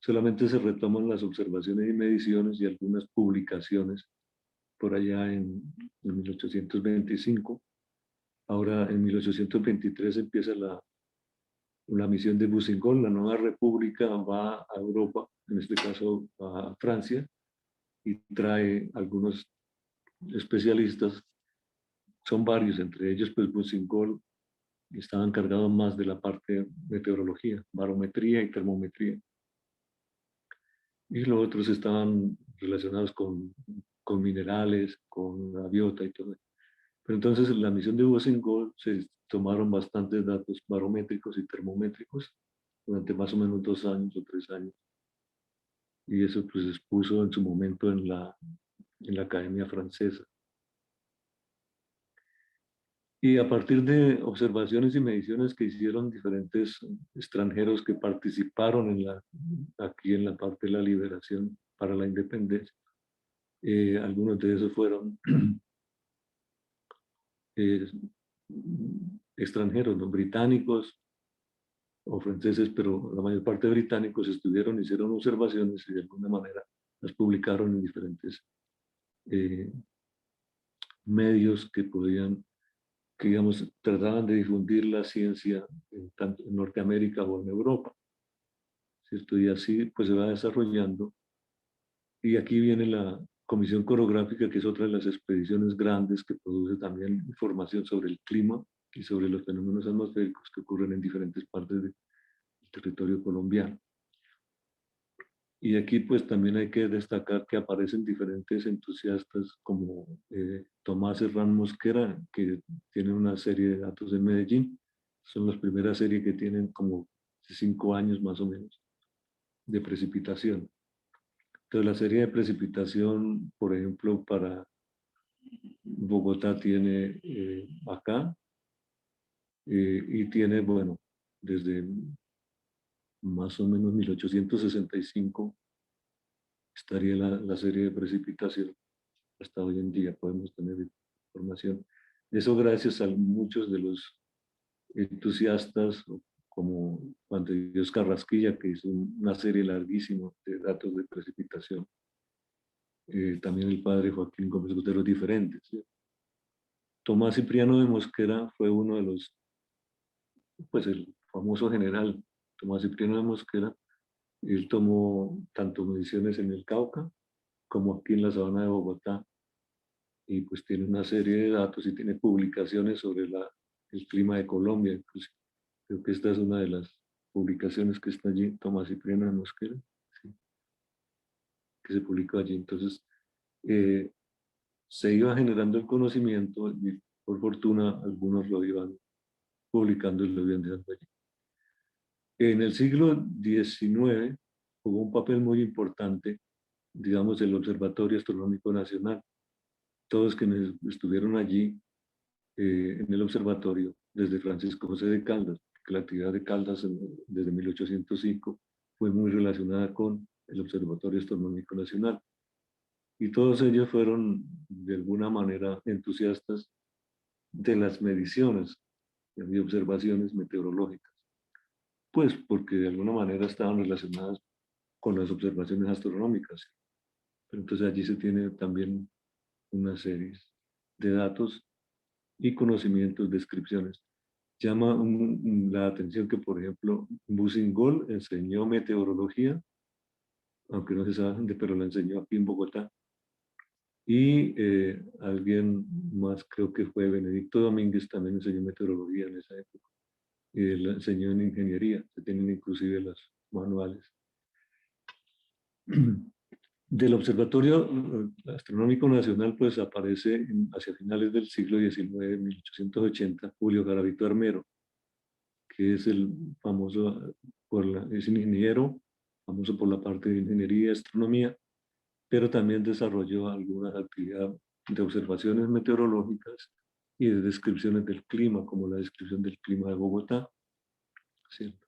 solamente se retoman las observaciones y mediciones y algunas publicaciones por allá en 1825. Ahora en 1823 empieza la misión de Boussingol, la nueva república va a Europa, en este caso a Francia, y trae algunos especialistas, son varios, entre ellos pues Boussingol estaba encargado más de la parte de meteorología, barometría y termometría. Y los otros estaban relacionados con minerales, con la biota y todo. Pero entonces en la misión de Boussingol se tomaron bastantes datos barométricos y termométricos durante más o menos 2 años o 3 años. Y eso pues se expuso en su momento en la Academia Francesa. Y a partir de observaciones y mediciones que hicieron diferentes extranjeros que participaron aquí en la parte de la liberación para la independencia, algunos de esos fueron extranjeros, ¿no? Británicos o franceses, pero la mayor parte de británicos estuvieron, hicieron observaciones y de alguna manera las publicaron en diferentes medios que podían, que digamos, trataban de difundir la ciencia tanto en Norteamérica o en Europa. ¿Cierto? Y así pues se va desarrollando. Y aquí viene la Comisión Corográfica, que es otra de las expediciones grandes que produce también información sobre el clima y sobre los fenómenos atmosféricos que ocurren en diferentes partes del territorio colombiano. Y aquí pues también hay que destacar que aparecen diferentes entusiastas como Tomás Herrán Mosquera, que tiene una serie de datos en Medellín. Son las primeras series que tienen como 5 años más o menos de precipitación. Entonces la serie de precipitación, por ejemplo, para Bogotá tiene acá y tiene, bueno, desde más o menos 1865 estaría la serie de precipitación. Hasta hoy en día podemos tener información. Eso gracias a muchos de los entusiastas, como Juan de Dios Carrasquilla, que hizo una serie larguísima de datos de precipitación. También el padre Joaquín Gómez Botero, diferentes. ¿Sí? Tomás Cipriano de Mosquera fue uno de los, pues el famoso general Tomás Cipriano de Mosquera. Él tomó tanto mediciones en el Cauca como aquí en la sabana de Bogotá, y pues tiene una serie de datos y tiene publicaciones sobre el clima de Colombia. Incluso creo que esta es una de las publicaciones que está allí, Tomás Cipriano de Mosquera, ¿sí? Que se publicó allí. Entonces se iba generando el conocimiento y por fortuna algunos lo iban publicando y lo iban dejando allí. En el siglo XIX jugó un papel muy importante, digamos, el Observatorio Astronómico Nacional. Todos quienes estuvieron allí en el observatorio, desde Francisco José de Caldas, que la actividad de Caldas desde 1805 fue muy relacionada con el Observatorio Astronómico Nacional. Y todos ellos fueron, de alguna manera, entusiastas de las mediciones y observaciones meteorológicas. Pues porque de alguna manera estaban relacionadas con las observaciones astronómicas. Pero entonces allí se tiene también una serie de datos y conocimientos, descripciones. Llama la atención que, por ejemplo, Boussingol enseñó meteorología, aunque no se sabe dónde, pero la enseñó aquí en Bogotá. Y alguien más, creo que fue Benedicto Domínguez, también enseñó meteorología en esa época. Y él enseñó en ingeniería, se tienen inclusive los manuales. Del Observatorio Astronómico Nacional, pues aparece hacia finales del siglo XIX, 1880, Julio Garavito Armero, que es el famoso, es un ingeniero, famoso por la parte de ingeniería y astronomía, pero también desarrolló algunas actividades de observaciones meteorológicas y de descripciones del clima, como la descripción del clima de Bogotá. ¿Cierto?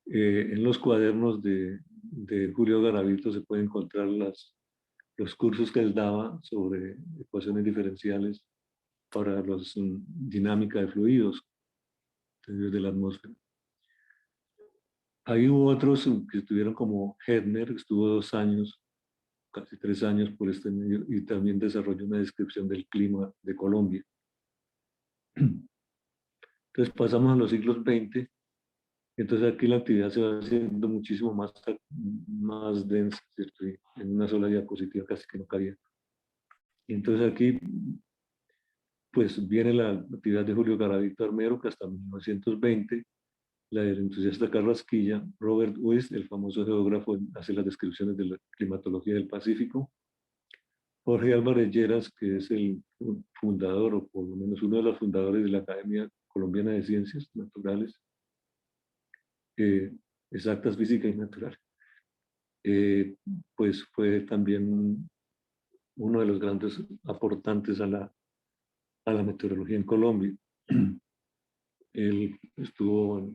En los cuadernos de Julio Garavito se pueden encontrar los cursos que él daba sobre ecuaciones diferenciales para la dinámica de fluidos de la atmósfera. Ahí hubo otros que estuvieron como Hedner, que estuvo 2 años, casi 3 años por este medio, y también desarrolló una descripción del clima de Colombia. Entonces pasamos a los siglos XX, entonces aquí la actividad se va haciendo muchísimo más densa, ¿cierto? Y en una sola diapositiva casi que no cabía. Y entonces aquí pues viene la actividad de Julio Garavito Armero, que hasta 1920, la del entusiasta Carrasquilla, Robert West, el famoso geógrafo, hace las descripciones de la climatología del Pacífico, Jorge Álvarez Lleras, que es el fundador, o por lo menos uno de los fundadores de la Academia Colombiana de Ciencias Naturales, Exactas, Física y Naturales, pues fue también uno de los grandes aportantes a la meteorología en Colombia. Él estuvo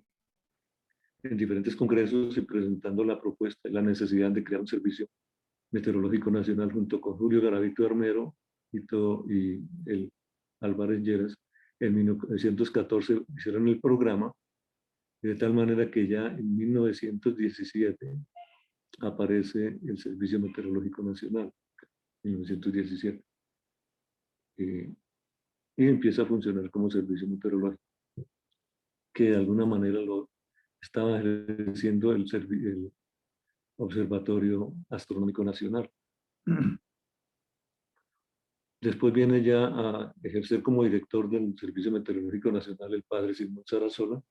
en diferentes congresos y presentando la propuesta y la necesidad de crear un servicio meteorológico nacional junto con Julio Garavito Armero y el Álvarez Lleras. En 1914 hicieron el programa, de tal manera que ya en 1917 aparece el Servicio Meteorológico Nacional, 1917, y empieza a funcionar como servicio meteorológico, que de alguna manera lo estaba ejerciendo el Observatorio Astronómico Nacional. Después viene ya a ejercer como director del Servicio Meteorológico Nacional el padre Simón Sarasola,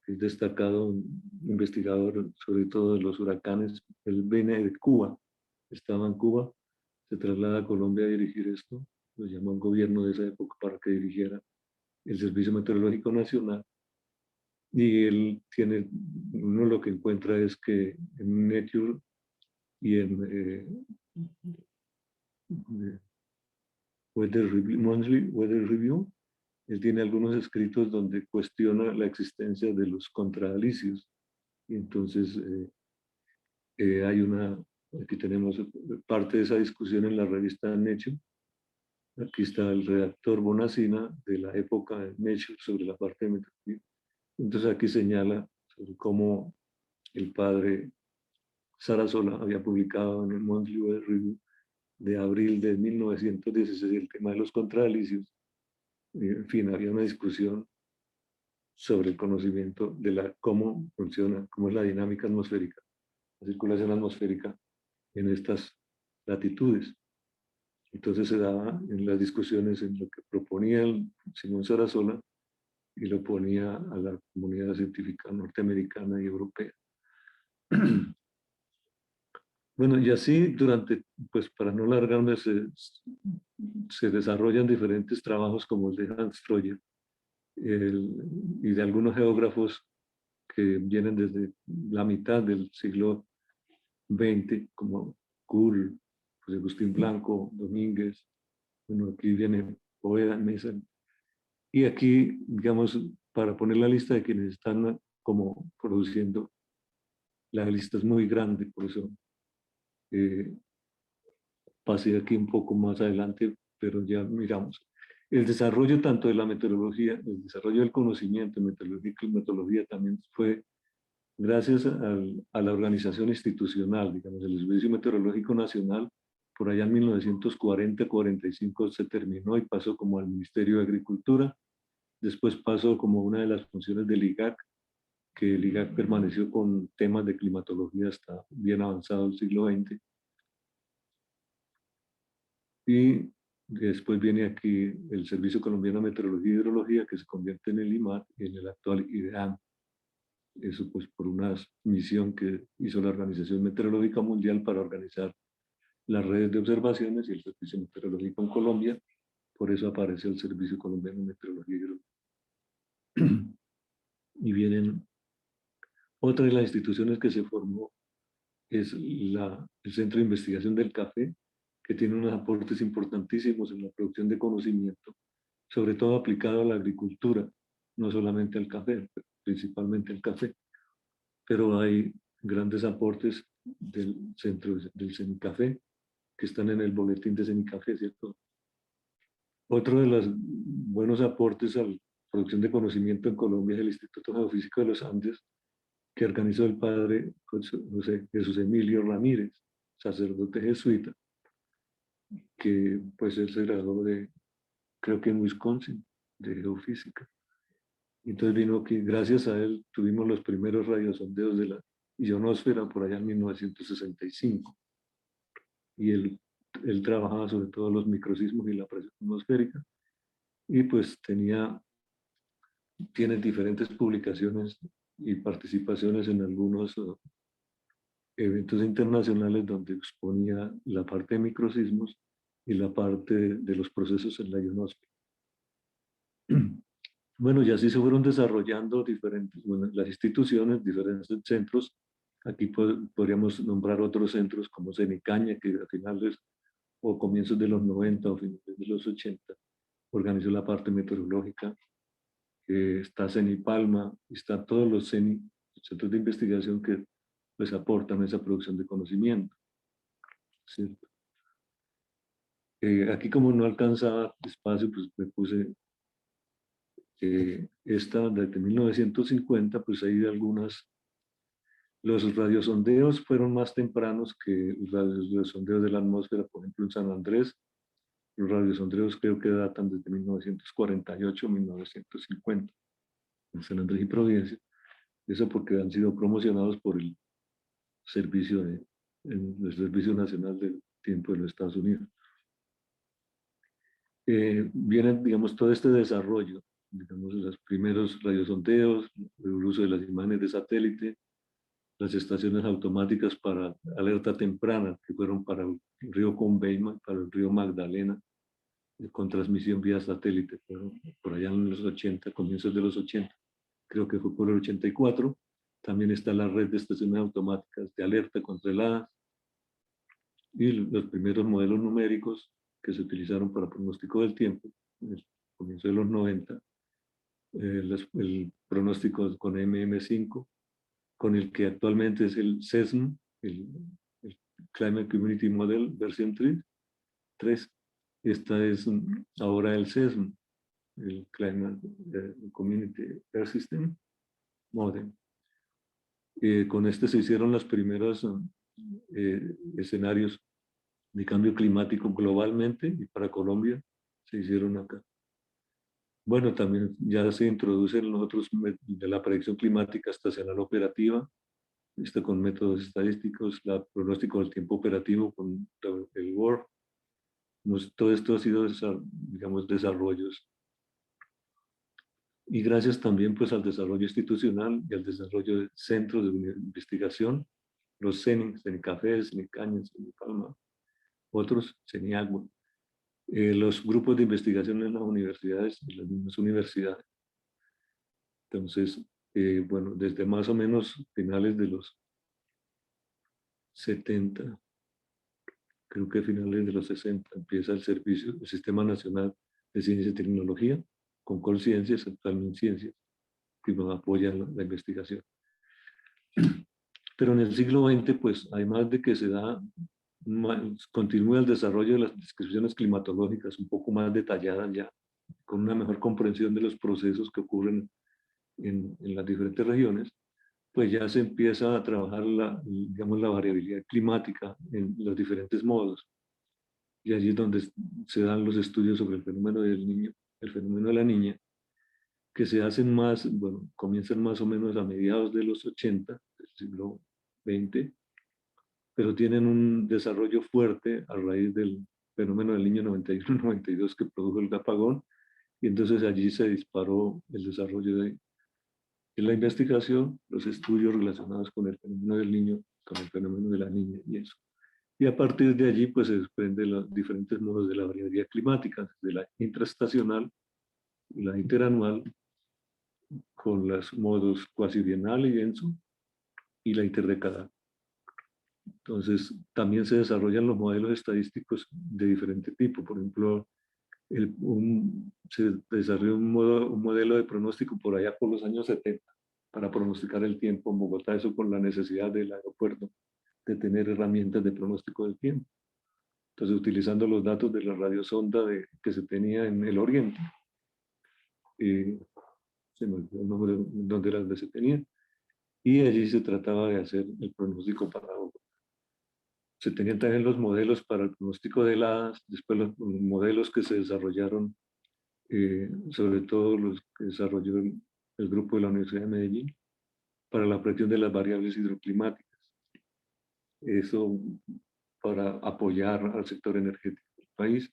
que es destacado investigador sobre todo de los huracanes. Él viene de Cuba, estaba en Cuba, se traslada a Colombia a dirigir esto, lo llamó un gobierno de esa época para que dirigiera el Servicio Meteorológico Nacional. Y él tiene, uno lo que encuentra es que en Nature y en Monthly Weather Review, él tiene algunos escritos donde cuestiona la existencia de los contraalicios. Y entonces hay aquí tenemos parte de esa discusión en la revista Nature. Aquí está el redactor Bonacina de la época de Nature sobre la parte de meteorología. Entonces aquí señala sobre cómo el padre Sarasola había publicado en el Monthly Weather Review de abril de 1916 el tema de los contraalicios. En fin, había una discusión sobre el conocimiento de cómo funciona, cómo es la dinámica atmosférica, la circulación atmosférica en estas latitudes. Entonces se daba en las discusiones en lo que proponía el Simón Sarasola y lo ponía a la comunidad científica norteamericana y europea. Bueno, y así pues para no alargarme, se desarrollan diferentes trabajos como el de Hans Troyer y de algunos geógrafos que vienen desde la mitad del siglo XX, como Kuhl, José Agustín Blanco, Domínguez, bueno, aquí viene Poveda, Mesa. Y aquí, digamos, para poner la lista de quienes están como produciendo, la lista es muy grande, por eso pasé aquí un poco más adelante, pero ya miramos. El desarrollo tanto de la meteorología, el desarrollo del conocimiento meteorológico y metodología también fue gracias a la organización institucional, digamos, el Servicio Meteorológico Nacional, por allá en 1940-45 se terminó y pasó como al Ministerio de Agricultura, después pasó como una de las funciones del IGAC, que el IGAC permaneció con temas de climatología hasta bien avanzado el siglo XX. Y después viene aquí el Servicio Colombiano de Meteorología y Hidrología, que se convierte en el IMAT, en el actual IDEAM. Eso pues por una misión que hizo la Organización Meteorológica Mundial para organizar las redes de observaciones y el Servicio Meteorológico en Colombia. Por eso aparece el Servicio Colombiano de Meteorología y Hidrología. Y vienen otra de las instituciones que se formó es el Centro de Investigación del Café, que tiene unos aportes importantísimos en la producción de conocimiento, sobre todo aplicado a la agricultura, no solamente al café, principalmente al café. Pero hay grandes aportes del centro del CENICAFé, que están en el boletín de CENICAFé, ¿cierto? Otro de los buenos aportes a la producción de conocimiento en Colombia es el Instituto Geofísico de los Andes, que organizó el padre Jesús Emilio Ramírez, sacerdote jesuita, que pues él se graduó creo que en Wisconsin, de geofísica. Entonces vino aquí, gracias a él tuvimos los primeros radiosondeos de la ionosfera por allá en 1965. Y él trabajaba sobre todo los microsismos y la presión atmosférica. Y pues tiene diferentes publicaciones y participaciones en algunos eventos internacionales donde exponía la parte de microsismos y la parte de los procesos en la ionosfera. Bueno, y así se fueron desarrollando las instituciones, diferentes centros. Aquí podríamos nombrar otros centros como CENICAña, que a finales o comienzos de los 90 o finales de los 80 organizó la parte meteorológica. Está CENIPALMA, están todos los centros de investigación que les aportan esa producción de conocimiento, ¿cierto? Aquí como no alcanzaba espacio, pues me puse esta desde 1950, pues hay algunas. Los radiosondeos fueron más tempranos que los radiosondeos de la atmósfera, por ejemplo en San Andrés. Los radiosondeos creo que datan desde 1948 1950 en San Andrés y Providencia. Eso porque han sido promocionados por el Servicio Nacional del Tiempo de los Estados Unidos. Viene, digamos, todo este desarrollo, digamos, los primeros radiosondeos, el uso de las imágenes de satélite, las estaciones automáticas para alerta temprana, que fueron para el río Conveima, para el río Magdalena, con transmisión vía satélite, por allá en los 80, comienzos de los 80, creo que fue por el 84. También está la red de estaciones automáticas de alerta contra heladas y los primeros modelos numéricos que se utilizaron para pronóstico del tiempo, en el comienzo de los 90, el pronóstico con MM5, con el que actualmente es el CESM, el Climate Community Model, versión 3. Esta es ahora el CESM, el Climate Community Air System Model. Con este se hicieron los primeros escenarios de cambio climático globalmente, y para Colombia se hicieron acá. Bueno, también ya se introducen los otros de la predicción climática estacional operativa, con métodos estadísticos, el pronóstico del tiempo operativo con el WRF. Todo esto ha sido, digamos, desarrollos. Y gracias también pues al desarrollo institucional y al desarrollo de centros de investigación, los CENICAFé, CENICAña, CENIPALMA, otros, CENIAGUA, los grupos de investigación en las universidades, en las mismas universidades. Entonces, bueno, desde más o menos finales de los 70, creo que finales de los 60, empieza el Sistema Nacional de Ciencia y Tecnología, con Colciencias, actualmente Ciencias, que nos apoyan la investigación. Pero en el siglo XX, pues, además de que continúa el desarrollo de las descripciones climatológicas un poco más detalladas ya, con una mejor comprensión de los procesos que ocurren en las diferentes regiones, pues ya se empieza a trabajar digamos, la variabilidad climática en los diferentes modos. Y allí es donde se dan los estudios sobre el fenómeno del niño, el fenómeno de la niña, que se hacen comienzan más o menos a mediados de los 80, del siglo XX, pero tienen un desarrollo fuerte a raíz del fenómeno del Niño 91-92 que produjo el apagón, y entonces allí se disparó el desarrollo de la investigación, los estudios relacionados con el fenómeno del niño, con el fenómeno de la niña y eso. Y a partir de allí pues se desprenden los diferentes modos de la variabilidad climática, de la intraestacional, la interanual, con los modos cuasi bienal y denso, y la interdecadal. Entonces, también se desarrollan los modelos estadísticos de diferente tipo. Por ejemplo, se desarrolló un modelo de pronóstico por allá por los años 70 para pronosticar el tiempo en Bogotá, eso con la necesidad del aeropuerto de tener herramientas de pronóstico del tiempo. Entonces, utilizando los datos de la radiosonda que se tenía en el oriente, se me olvidó el nombre donde se tenía, y allí se trataba de hacer el pronóstico para Bogotá. Se tenían también los modelos para el pronóstico de heladas, después los modelos que se desarrollaron, sobre todo los que desarrolló el grupo de la Universidad de Medellín, para la predicción de las variables hidroclimáticas. Eso para apoyar al sector energético del país.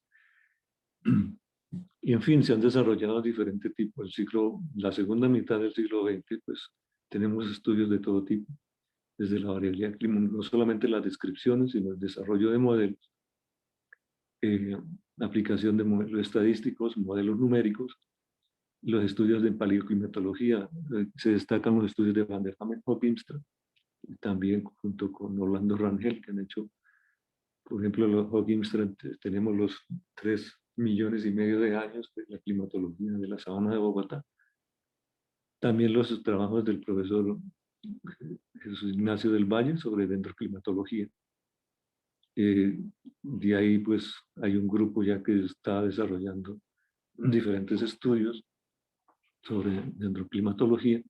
Y en fin, se han desarrollado diferentes tipos. La segunda mitad del siglo XX, pues tenemos estudios de todo tipo, desde la variabilidad climática, no solamente las descripciones, sino el desarrollo de modelos, aplicación de modelos estadísticos, modelos numéricos, los estudios de paleoclimatología. Se destacan los estudios de Van der Hamen-Hoogimstra, también junto con Orlando Rangel, que han hecho, por ejemplo, los Hoogimstra, tenemos los 3,5 millones de años de la climatología de la sabana de Bogotá. También los trabajos del profesor Jesús Ignacio del Valle sobre dendroclimatología. De ahí pues hay un grupo ya que está desarrollando diferentes estudios sobre dendroclimatología,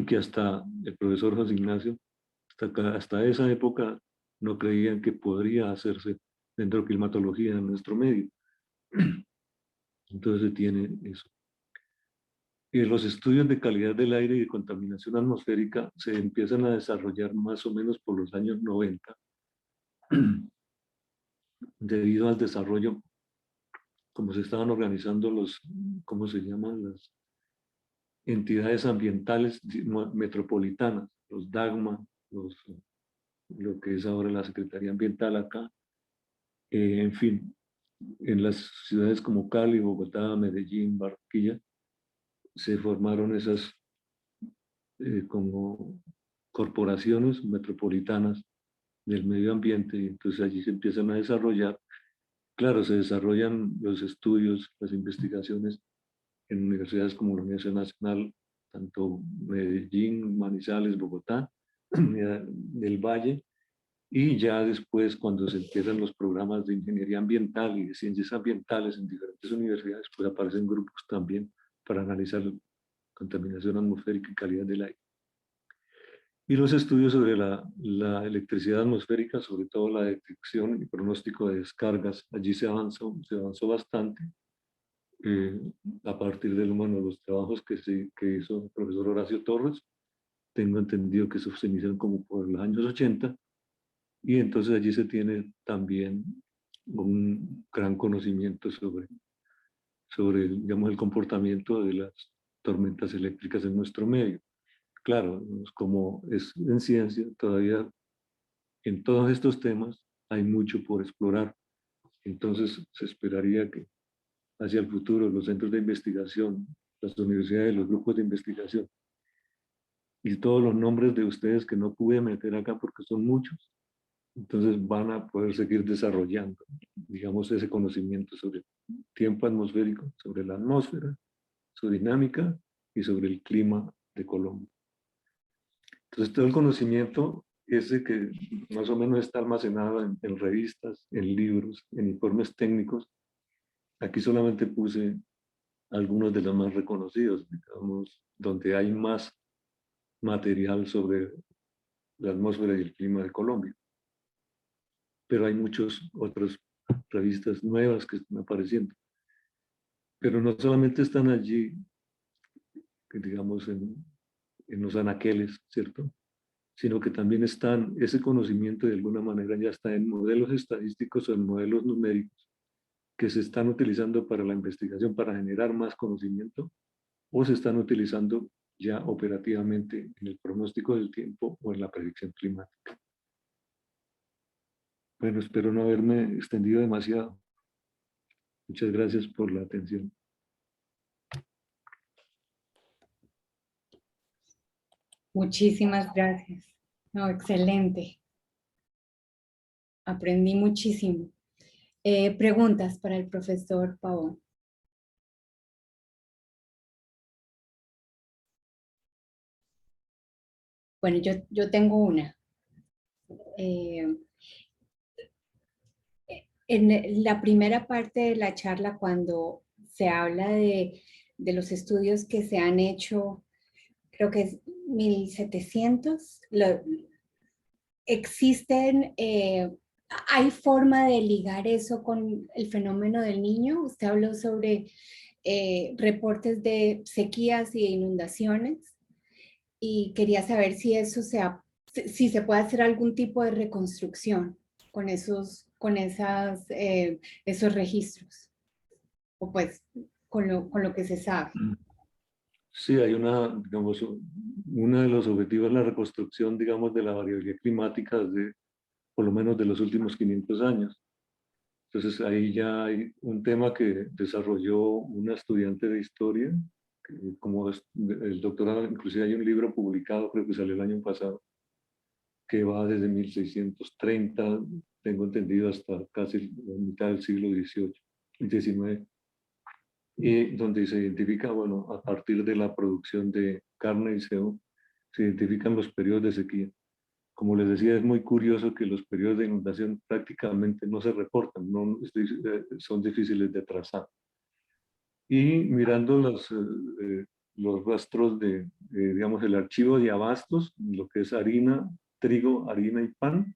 que hasta el profesor José Ignacio, hasta esa época no creían que podría hacerse dendroclimatología en nuestro medio. Entonces se tiene eso. Los estudios de calidad del aire y de contaminación atmosférica se empiezan a desarrollar más o menos por los años 90, debido al desarrollo, como se estaban organizando ¿cómo se llaman? Las entidades ambientales metropolitanas, los DAGMA, lo que es ahora la Secretaría Ambiental acá, en fin, en las ciudades como Cali, Bogotá, Medellín, Barranquilla, se formaron esas como corporaciones metropolitanas del medio ambiente, y entonces allí se empiezan a desarrollar. Claro, se desarrollan los estudios, las investigaciones en universidades como la Universidad Nacional, tanto Medellín, Manizales, Bogotá, del Valle, y ya después cuando se empiezan los programas de ingeniería ambiental y de ciencias ambientales en diferentes universidades, pues aparecen grupos también para analizar contaminación atmosférica y calidad del aire. Y los estudios sobre la electricidad atmosférica, sobre todo la detección y pronóstico de descargas, allí se avanzó bastante. A partir de los trabajos que hizo el profesor Horacio Torres, tengo entendido que esos se iniciaron como por los años 80, y entonces allí se tiene también un gran conocimiento sobre digamos, el comportamiento de las tormentas eléctricas en nuestro medio. Claro, como es en ciencia, todavía en todos estos temas hay mucho por explorar. Entonces se esperaría que hacia el futuro los centros de investigación, las universidades, los grupos de investigación y todos los nombres de ustedes que no pude meter acá porque son muchos, entonces van a poder seguir desarrollando, digamos, ese conocimiento sobre tiempo atmosférico, sobre la atmósfera, su dinámica y sobre el clima de Colombia. Entonces todo el conocimiento ese que más o menos está almacenado en revistas, en libros, en informes técnicos, aquí solamente puse algunos de los más reconocidos, digamos, donde hay más material sobre la atmósfera y el clima de Colombia. Pero hay muchas otras revistas nuevas que están apareciendo. Pero no solamente están allí, digamos, en los anaqueles, ¿cierto? sino que también ese conocimiento de alguna manera ya está en modelos estadísticos o en modelos numéricos que se están utilizando para la investigación para generar más conocimiento, o se están utilizando ya operativamente en el pronóstico del tiempo o en la predicción climática. Bueno, espero no haberme extendido demasiado. Muchas gracias por la atención. Muchísimas gracias. No, excelente. Aprendí muchísimo. Preguntas para el profesor Pavón. Bueno, yo tengo una. En la primera parte de la charla, cuando se habla de los estudios que se han hecho, creo que es 1700, existen, ¿hay forma de ligar eso con el fenómeno del Niño? Usted habló sobre reportes de sequías y de inundaciones, y quería saber si eso si se puede hacer algún tipo de reconstrucción con esos registros, o pues con lo que se sabe. Sí, hay digamos, uno de los objetivos es la reconstrucción, digamos, de la variabilidad climática desde, por lo menos, de los últimos 500 años. Entonces, ahí ya hay un tema que desarrolló una estudiante de historia, como el doctorado, inclusive hay un libro publicado, creo que salió el año pasado, que va desde 1630, tengo entendido, hasta casi la mitad del siglo XIX, y donde se identifica, bueno, a partir de la producción de carne y sebo, se identifican los periodos de sequía. Como les decía, es muy curioso que los periodos de inundación prácticamente no se reportan, son difíciles de trazar. Y mirando los rastros digamos, el archivo de abastos, lo que es harina, trigo, harina y pan,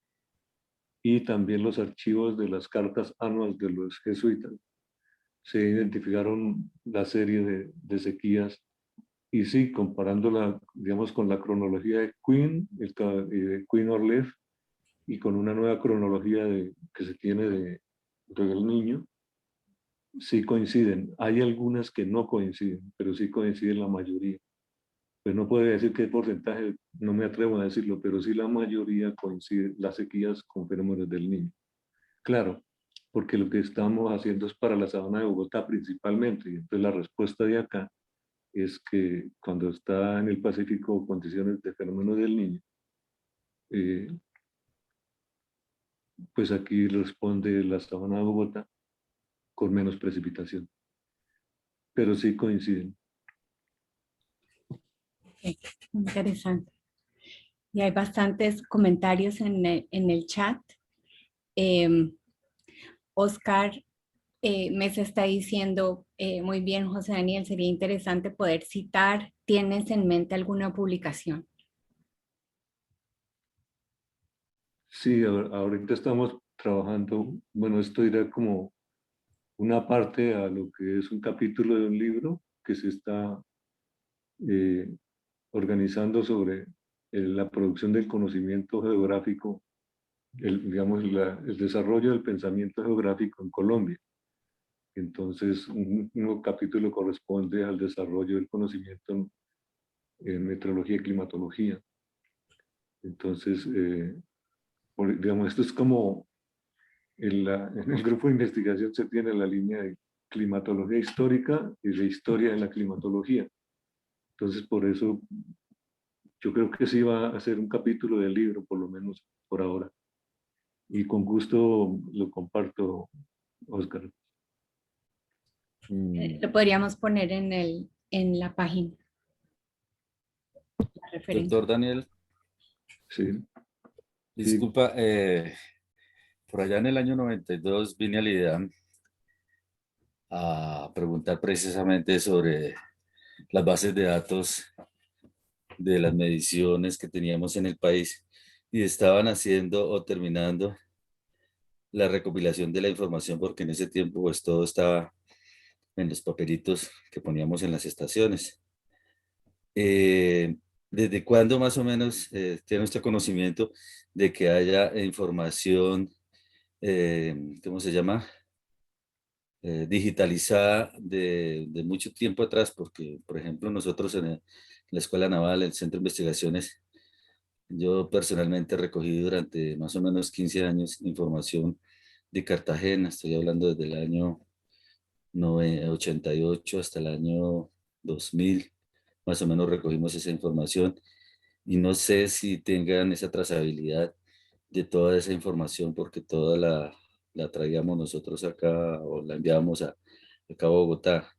y también los archivos de las cartas anuales de los jesuitas, se identificaron la serie de sequías. Y sí, comparándola, digamos, con la cronología de Queen, Queen Orlev, y con una nueva cronología que se tiene del Niño, sí coinciden. Hay algunas que no coinciden, pero sí coinciden la mayoría. Pues no puedo decir qué porcentaje, no me atrevo a decirlo, pero sí la mayoría coincide, las sequías con fenómenos del Niño. Claro, porque lo que estamos haciendo es para la sabana de Bogotá principalmente, y entonces la respuesta de acá es que cuando está en el Pacífico condiciones de fenómenos del Niño, pues aquí responde la sabana de Bogotá con menos precipitación. Pero sí coinciden. Interesante. Y hay bastantes comentarios en el chat. Oscar Mesa está diciendo, muy bien, José Daniel, sería interesante poder citar. ¿Tienes en mente alguna publicación? Sí, ahorita estamos trabajando, bueno, esto irá como una parte a lo que es un capítulo de un libro que se está organizando sobre la producción del conocimiento geográfico, digamos, el desarrollo del pensamiento geográfico en Colombia. Entonces, un capítulo corresponde al desarrollo del conocimiento en meteorología y climatología. Entonces, digamos, esto es como en el grupo de investigación se tiene la línea de climatología histórica y de historia de la climatología. Entonces, por eso, yo creo que sí va a ser un capítulo del libro, por lo menos por ahora. Y con gusto lo comparto, Oscar. Lo podríamos poner en la página. La referencia. Doctor Daniel. Sí. Disculpa, por allá en el año 92 vine al IDEAM a preguntar precisamente sobre las bases de datos de las mediciones que teníamos en el país y estaban haciendo o terminando la recopilación de la información porque en ese tiempo pues todo estaba en los papelitos que poníamos en las estaciones. ¿desde cuándo más o menos tiene usted conocimiento de que haya información, ¿cómo se llama? Digitalizada de mucho tiempo atrás, porque, por ejemplo, nosotros en la Escuela Naval, el Centro de Investigaciones, yo personalmente recogí durante más o menos 15 años información de Cartagena, estoy hablando desde el año 88 hasta el año 2000, más o menos recogimos esa información y no sé si tengan esa trazabilidad de toda esa información porque toda la traíamos nosotros acá o la enviábamos acá a Bogotá.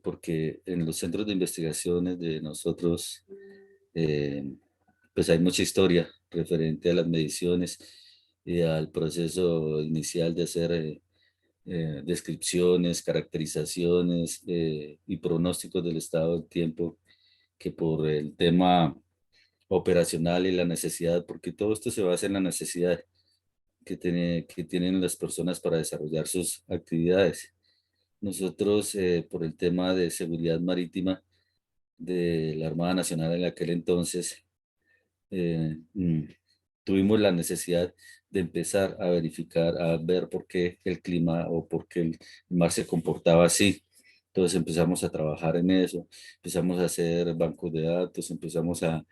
Porque en los centros de investigaciones de nosotros, pues hay mucha historia referente a las mediciones y al proceso inicial de hacer descripciones, caracterizaciones y pronósticos del estado del tiempo, que por el tema operacional y la necesidad, porque todo esto se basa en la necesidad que tienen las personas para desarrollar sus actividades. Nosotros, por el tema de seguridad marítima de la Armada Nacional en aquel entonces, tuvimos la necesidad de empezar a verificar, a ver por qué el clima o por qué el mar se comportaba así. Entonces empezamos a trabajar en eso, empezamos a hacer bancos de datos, empezamos a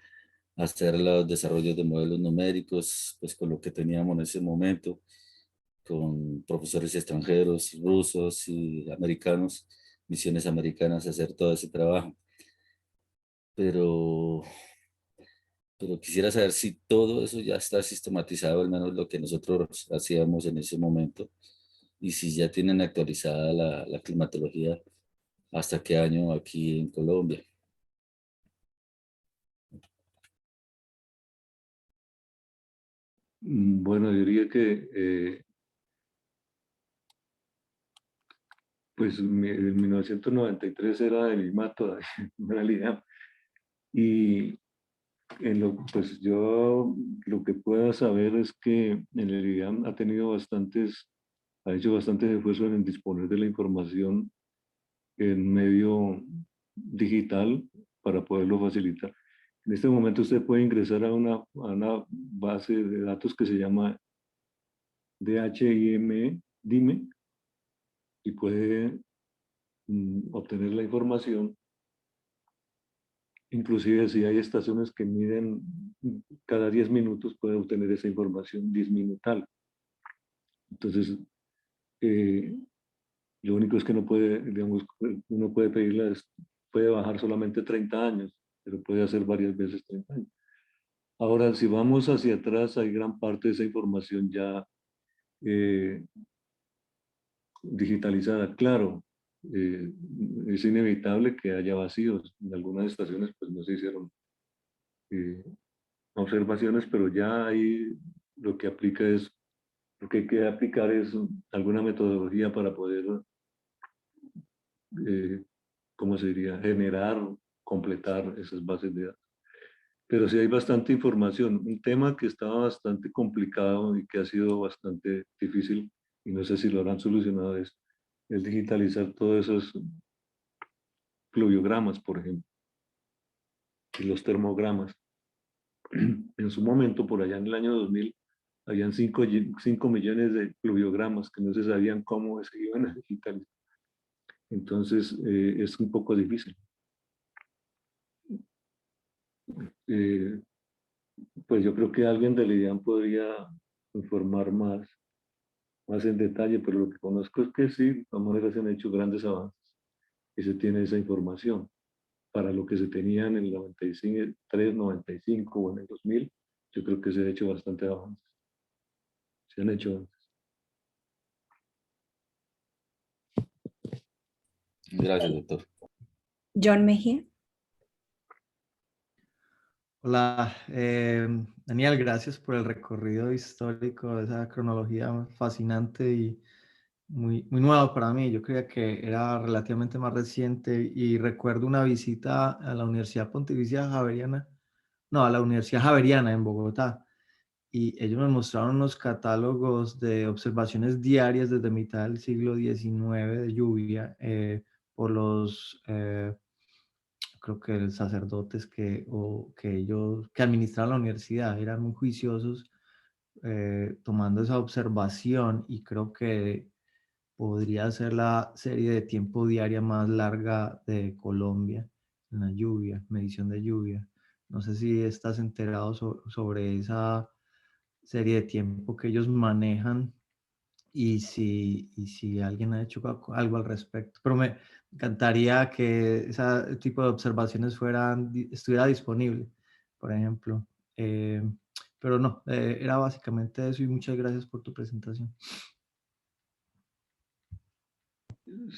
hacer los desarrollos de modelos numéricos, pues con lo que teníamos en ese momento, con profesores extranjeros, rusos y americanos, misiones americanas, a hacer todo ese trabajo. Pero quisiera saber si todo eso ya está sistematizado, al menos lo que nosotros hacíamos en ese momento, y si ya tienen actualizada la climatología, hasta qué año aquí en Colombia. Bueno, diría que pues en 1993 era el IMATO, en realidad. Y pues yo lo que pueda saber es que en el IDEAM ha hecho bastantes esfuerzos en disponer de la información en medio digital para poderlo facilitar. En este momento usted puede ingresar a una base de datos que se llama DHIM, DIME, y puede obtener la información. Inclusive si hay estaciones que miden cada 10 minutos, puede obtener esa información 10 minutal. Entonces, lo único es que no puede, digamos, uno puede pedirla, puede bajar solamente 30 años, pero puede hacer varias veces 30 años. Ahora, si vamos hacia atrás, hay gran parte de esa información ya digitalizada. Claro, es inevitable que haya vacíos. En algunas estaciones pues no se hicieron observaciones, pero ya ahí lo que hay que aplicar es alguna metodología para poder, ¿cómo se diría?, generar, completar esas bases de datos. Pero sí hay bastante información. Un tema que estaba bastante complicado y que ha sido bastante difícil, y no sé si lo habrán solucionado, es digitalizar todos esos pluviogramas, por ejemplo, y los termogramas. En su momento, por allá en el año 2000, habían 5 millones de pluviogramas que no se sabían cómo se iban a digitalizar. Entonces, es un poco difícil. Pues yo creo que alguien del IDEAM podría informar más en detalle, pero lo que conozco es que sí, de todas maneras se han hecho grandes avances y se tiene esa información. Para lo que se tenía en el 93, 95 o en el 2000, yo creo que se ha hecho bastante avances. Se han hecho avances. Gracias, doctor. John Mejía. Hola, Daniel, gracias por el recorrido histórico, esa cronología fascinante y muy nueva para mí. Yo creía que era relativamente más reciente y recuerdo una visita a la Universidad Pontificia Javeriana, no, a la Universidad Javeriana en Bogotá, y ellos nos mostraron unos catálogos de observaciones diarias desde mitad del siglo XIX de lluvia por los creo que los sacerdotes que administraban la universidad eran muy juiciosos tomando esa observación, y creo que podría ser la serie de tiempo diaria más larga de Colombia en la lluvia, medición de lluvia. No sé si estás enterado sobre esa serie de tiempo que ellos manejan, y si alguien ha hecho algo al respecto. Pero me encantaría que ese tipo de observaciones estuviera disponible, por ejemplo. Pero no, era básicamente eso, y muchas gracias por tu presentación.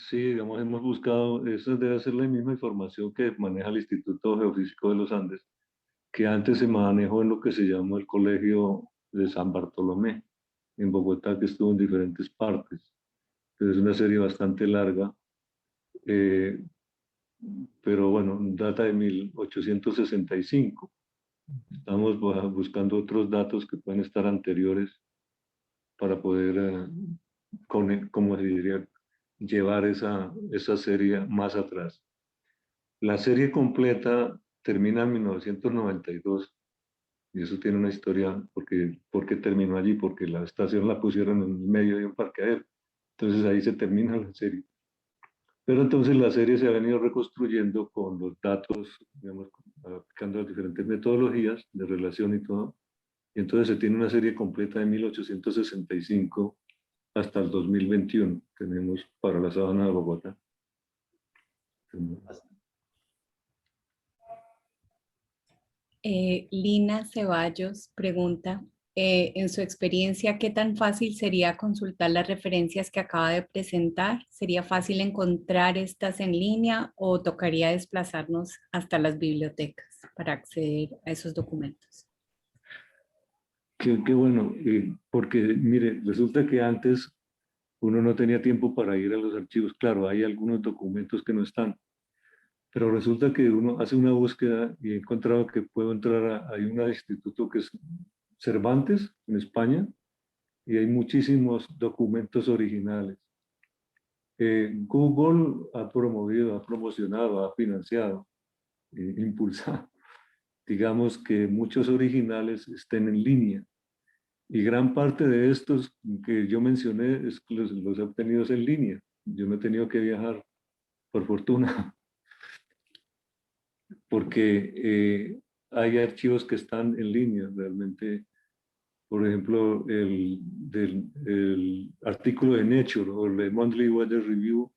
Sí, digamos, hemos buscado, esa debe ser la misma información que maneja el Instituto Geofísico de los Andes, que antes se manejó en lo que se llamó el Colegio de San Bartolomé, en Bogotá, que estuvo en diferentes partes. Entonces, es una serie bastante larga, pero bueno, data de 1865. Estamos buscando otros datos que pueden estar anteriores para poder, como se diría, llevar esa serie más atrás. La serie completa termina en 1992, y eso tiene una historia, porque terminó allí, porque la estación la pusieron en el medio de un parqueadero. Entonces ahí se termina la serie. Pero entonces la serie se ha venido reconstruyendo con los datos, digamos, aplicando las diferentes metodologías de relación y todo. Y entonces se tiene una serie completa de 1865 hasta el 2021. Tenemos para la sabana de Bogotá. Lina Ceballos pregunta, en su experiencia, ¿qué tan fácil sería consultar las referencias que acaba de presentar? ¿Sería fácil encontrar estas en línea o tocaría desplazarnos hasta las bibliotecas para acceder a esos documentos? Qué bueno, porque mire, resulta que antes uno no tenía tiempo para ir a los archivos. Claro, hay algunos documentos que no están, pero resulta que uno hace una búsqueda y he encontrado que puedo entrar hay un instituto que es Cervantes, en España, y hay muchísimos documentos originales. Google ha promovido, ha promocionado, ha financiado, impulsado, digamos, que muchos originales estén en línea. Y gran parte de estos que yo mencioné es que los he obtenido en línea. Yo no he tenido que viajar, por fortuna, porque hay archivos que están en línea realmente. Por ejemplo, el artículo de Nature o el Monthly Weather Review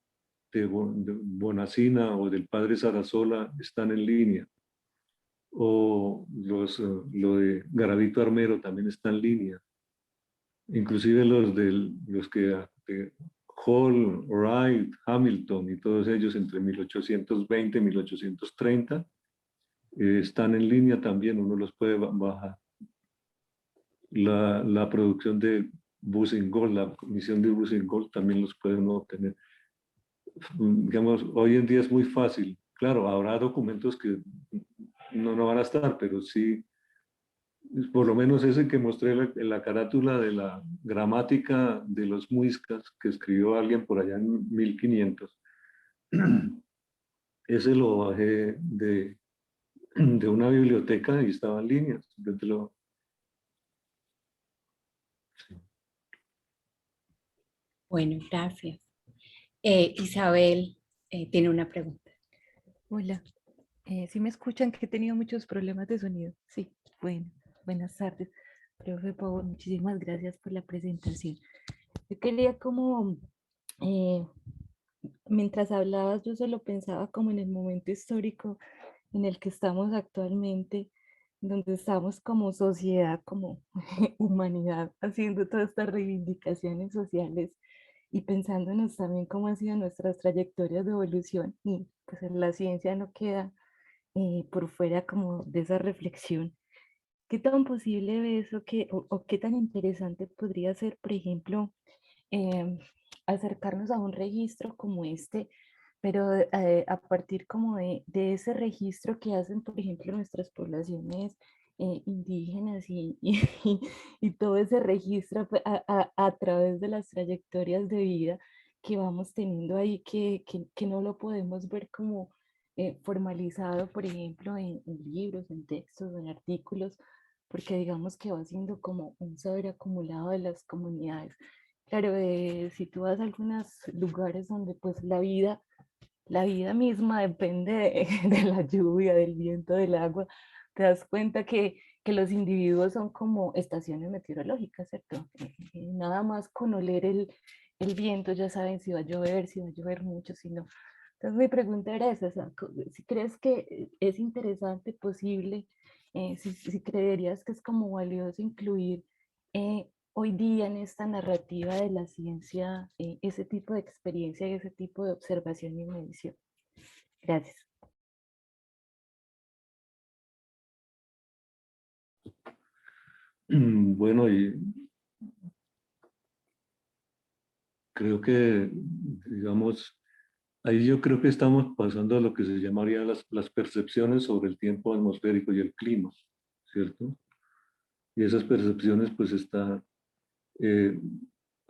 de Bonacina o del padre Sarasola están en línea. O lo de Garavito Armero también está en línea. Inclusive los que Hall, Wright, Hamilton y todos ellos entre 1820 y 1830 están en línea también, uno los puede bajar. La producción de Boussingault, la comisión de Boussingault también los puede uno obtener. Digamos, hoy en día es muy fácil. Claro, habrá documentos que no van a estar, pero sí, por lo menos ese que mostré en la carátula de la gramática de los muiscas que escribió alguien por allá en 1500. Ese lo bajé de una biblioteca y estaba en línea. Bueno, gracias. Isabel tiene una pregunta. Hola, ¿sí me escuchan? Que he tenido muchos problemas de sonido. Sí, bueno, buenas tardes. Profe Pau, muchísimas gracias por la presentación. Yo quería mientras hablabas, yo solo pensaba como en el momento histórico en el que estamos actualmente, donde estamos como sociedad, como humanidad, haciendo todas estas reivindicaciones sociales y pensándonos también cómo han sido nuestras trayectorias de evolución, y pues en la ciencia no queda por fuera como de esa reflexión. ¿Qué tan posible ves o qué tan interesante podría ser, por ejemplo, acercarnos a un registro como este, pero a partir como de ese registro que hacen, por ejemplo, nuestras poblaciones indígenas y todo ese registro pues, a través de las trayectorias de vida que vamos teniendo ahí, que no lo podemos ver como formalizado, por ejemplo, en libros, en textos, en artículos, porque digamos que va siendo como un saber acumulado de las comunidades. Claro, si tú vas a algunos lugares donde pues la vida misma depende de la lluvia, del viento, del agua, te das cuenta que los individuos son como estaciones meteorológicas, ¿cierto? Nada más con oler el viento ya saben si va a llover, si va a llover mucho, si no. Entonces mi pregunta era esa, o sea, si crees que es interesante, posible, si creerías que es como valioso incluir hoy día en esta narrativa de la ciencia ese tipo de experiencia y ese tipo de observación y medición. Gracias. Bueno, y creo que, digamos, ahí yo creo que estamos pasando a lo que se llamaría las percepciones sobre el tiempo atmosférico y el clima, ¿cierto? Y esas percepciones, pues a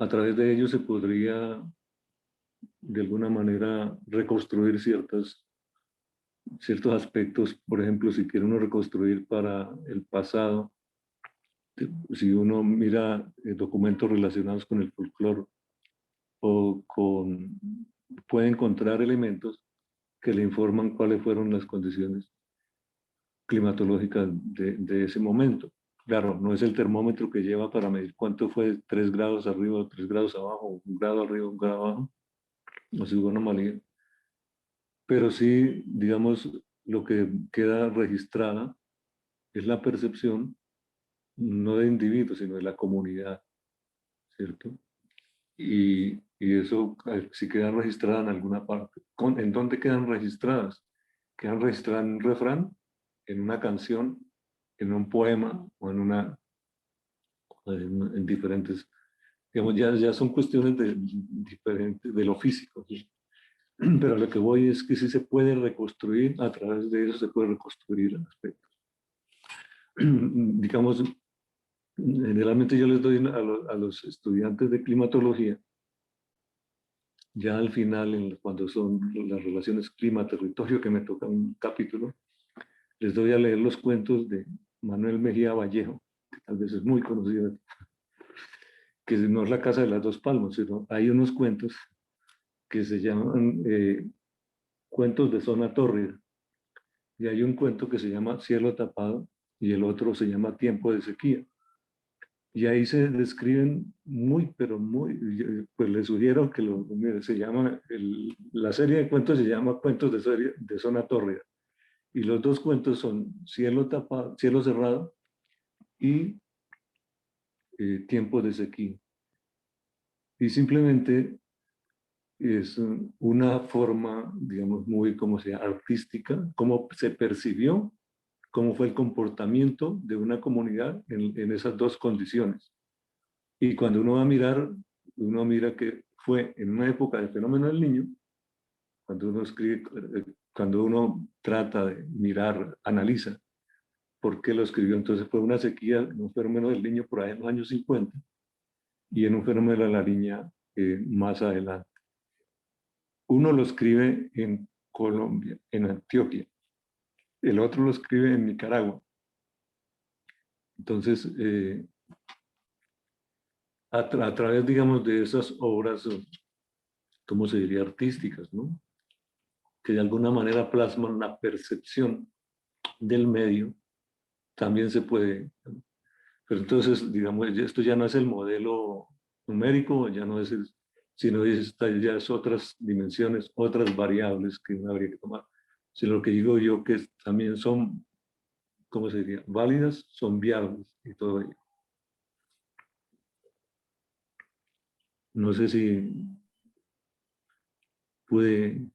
través de ellos se podría de alguna manera reconstruir ciertos aspectos. Por ejemplo, si quiere uno reconstruir para el pasado, si uno mira documentos relacionados con el folclore puede encontrar elementos que le informan cuáles fueron las condiciones climatológicas de ese momento. Claro, no es el termómetro que lleva para medir cuánto fue 3 grados arriba o 3 grados abajo, 1 grado arriba, 1 grado abajo, no si hubo anomalía. Pero sí, digamos, lo que queda registrada es la percepción no de individuos, sino de la comunidad, ¿cierto? Y eso sí queda registrada en alguna parte. ¿En dónde quedan registradas? Quedan registradas en un refrán, en una canción, en un poema o en diferentes, digamos, ya son cuestiones diferentes de lo físico, ¿sí? Pero a lo que voy es que sí se puede reconstruir, a través de eso se puede reconstruir aspectos. Digamos, generalmente yo les doy a los estudiantes de climatología, ya al final, cuando son las relaciones clima-territorio, que me toca un capítulo, les doy a leer los cuentos de Manuel Mejía Vallejo, que tal vez es muy conocido, que no es La Casa de las Dos Palmas, sino hay unos cuentos que se llaman Cuentos de Zona Tórrida. Y hay un cuento que se llama Cielo Tapado y el otro se llama Tiempo de Sequía. Y ahí se describen pero muy, pues les sugiero que mire, se llama, la serie de cuentos se llama Cuentos de Zona Tórrida. Y los dos cuentos son Cielo Tapado, Cielo Cerrado y Tiempo de Sequía. Y simplemente es una forma, digamos, muy, como sea, artística, cómo se percibió, cómo fue el comportamiento de una comunidad en esas dos condiciones. Y cuando uno va a mirar, uno mira que fue en una época del fenómeno del niño, cuando uno escribe, cuando uno trata de mirar, analiza por qué lo escribió, entonces fue una sequía, un fenómeno del niño por ahí en los años 50 y en un fenómeno de la niña más adelante. Uno lo escribe en Colombia, en Antioquia, el otro lo escribe en Nicaragua. Entonces, a través, digamos, de esas obras, ¿cómo se diría? Artísticas, ¿no? Que de alguna manera plasman la percepción del medio, también se puede. Pero entonces, digamos, esto ya no es el modelo numérico, ya no es sino ya es otras dimensiones, otras variables que uno habría que tomar. Si lo que digo yo que también son, ¿cómo se diría? Válidas, son viables y todo ello. No sé si pude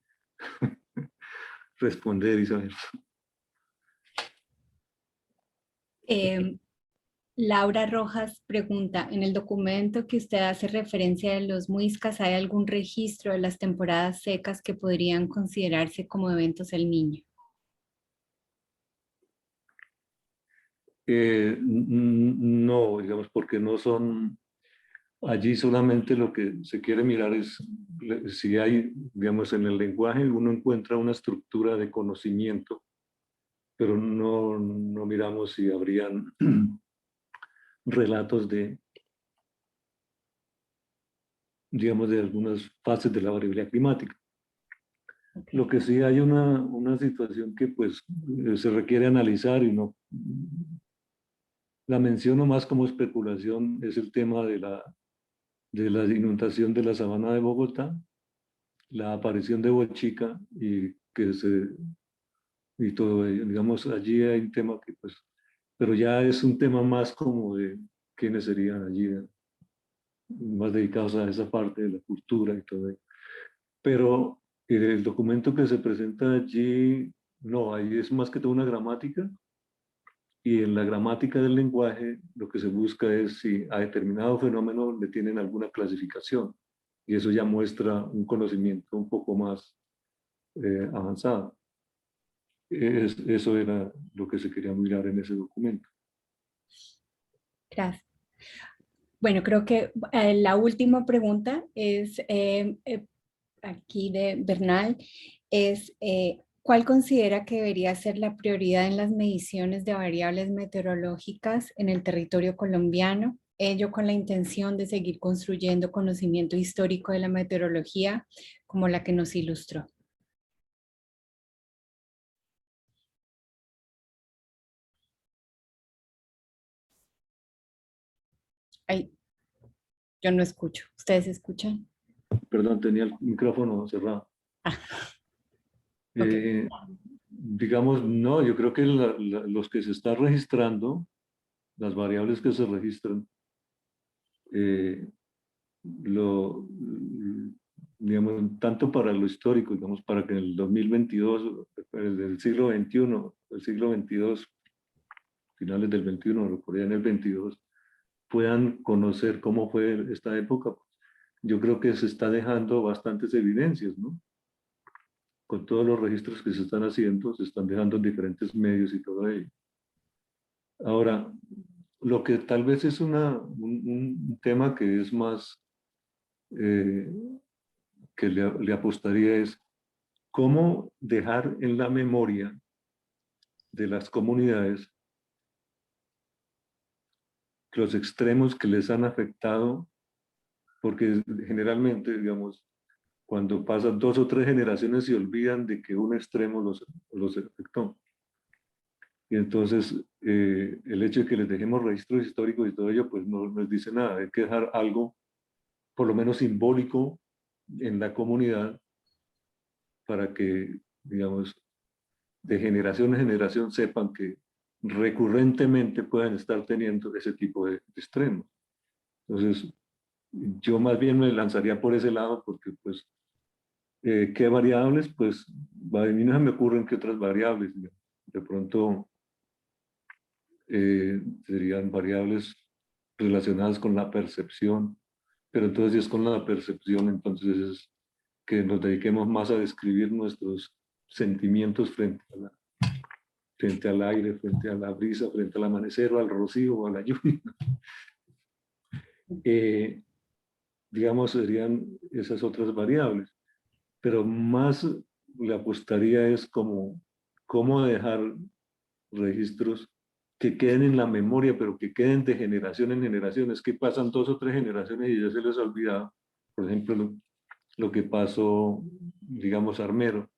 responder, Isabel. Laura Rojas pregunta, en el documento que usted hace referencia de los muiscas, ¿hay algún registro de las temporadas secas que podrían considerarse como eventos del Niño? No, digamos, porque no son, Allí solamente lo que se quiere mirar es si hay, digamos, en el lenguaje uno encuentra una estructura de conocimiento, pero no miramos si habrían relatos de, digamos, de algunas fases de la variabilidad climática. Lo que sí hay una situación que pues se requiere analizar y no la menciono más como especulación, es el tema de la inundación de la sabana de Bogotá, la aparición de Bochica y todo ello. Digamos, allí hay un tema que pues, pero ya es un tema más como de quiénes serían allí, más dedicados a esa parte de la cultura y todo ello. Pero el documento que se presenta allí, no, ahí es más que todo una gramática, y en la gramática del lenguaje lo que se busca es si a determinado fenómeno le tienen alguna clasificación, y eso ya muestra un conocimiento un poco más avanzado. Eso era lo que se quería mirar en ese documento. Gracias. Bueno, creo que la última pregunta es aquí de Bernal, es ¿cuál considera que debería ser la prioridad en las mediciones de variables meteorológicas en el territorio colombiano? Ello con la intención de seguir construyendo conocimiento histórico de la meteorología como la que nos ilustró. Ay, yo no escucho. ¿Ustedes escuchan? Perdón, tenía el micrófono cerrado. Okay. Digamos, no, yo creo que los que se están registrando, las variables que se registran, digamos, tanto para lo histórico, digamos, para que en el 2022, el siglo XXI, el siglo XXII, finales del XXI, recuerdo en el XXII, puedan conocer cómo fue esta época. Yo creo que se está dejando bastantes evidencias, ¿no? Con todos los registros que se están haciendo, se están dejando en diferentes medios y todo ello. Ahora, lo que tal vez es un tema que es más, que le apostaría es cómo dejar en la memoria de las comunidades los extremos que les han afectado, porque generalmente, digamos, cuando pasan 2 o 3 generaciones se olvidan de que un extremo los afectó. Y entonces el hecho de que les dejemos registros históricos y todo ello, pues no les dice nada. Hay que dejar algo, por lo menos simbólico, en la comunidad para que, digamos, de generación en generación sepan que recurrentemente puedan estar teniendo ese tipo de extremos. Entonces, yo más bien me lanzaría por ese lado porque, pues, ¿qué variables? Pues, a mí no se me ocurren que otras variables. De pronto, serían variables relacionadas con la percepción, pero entonces si es con la percepción, entonces es que nos dediquemos más a describir nuestros sentimientos frente al aire, frente a la brisa, frente al amanecer o al rocío o a la lluvia. Digamos, serían esas otras variables, pero más le apostaría es como cómo dejar registros que queden en la memoria, pero que queden de generación en generación. Es que pasan 2 o 3 generaciones y ya se les ha olvidado. Por ejemplo, lo que pasó, digamos, Armero.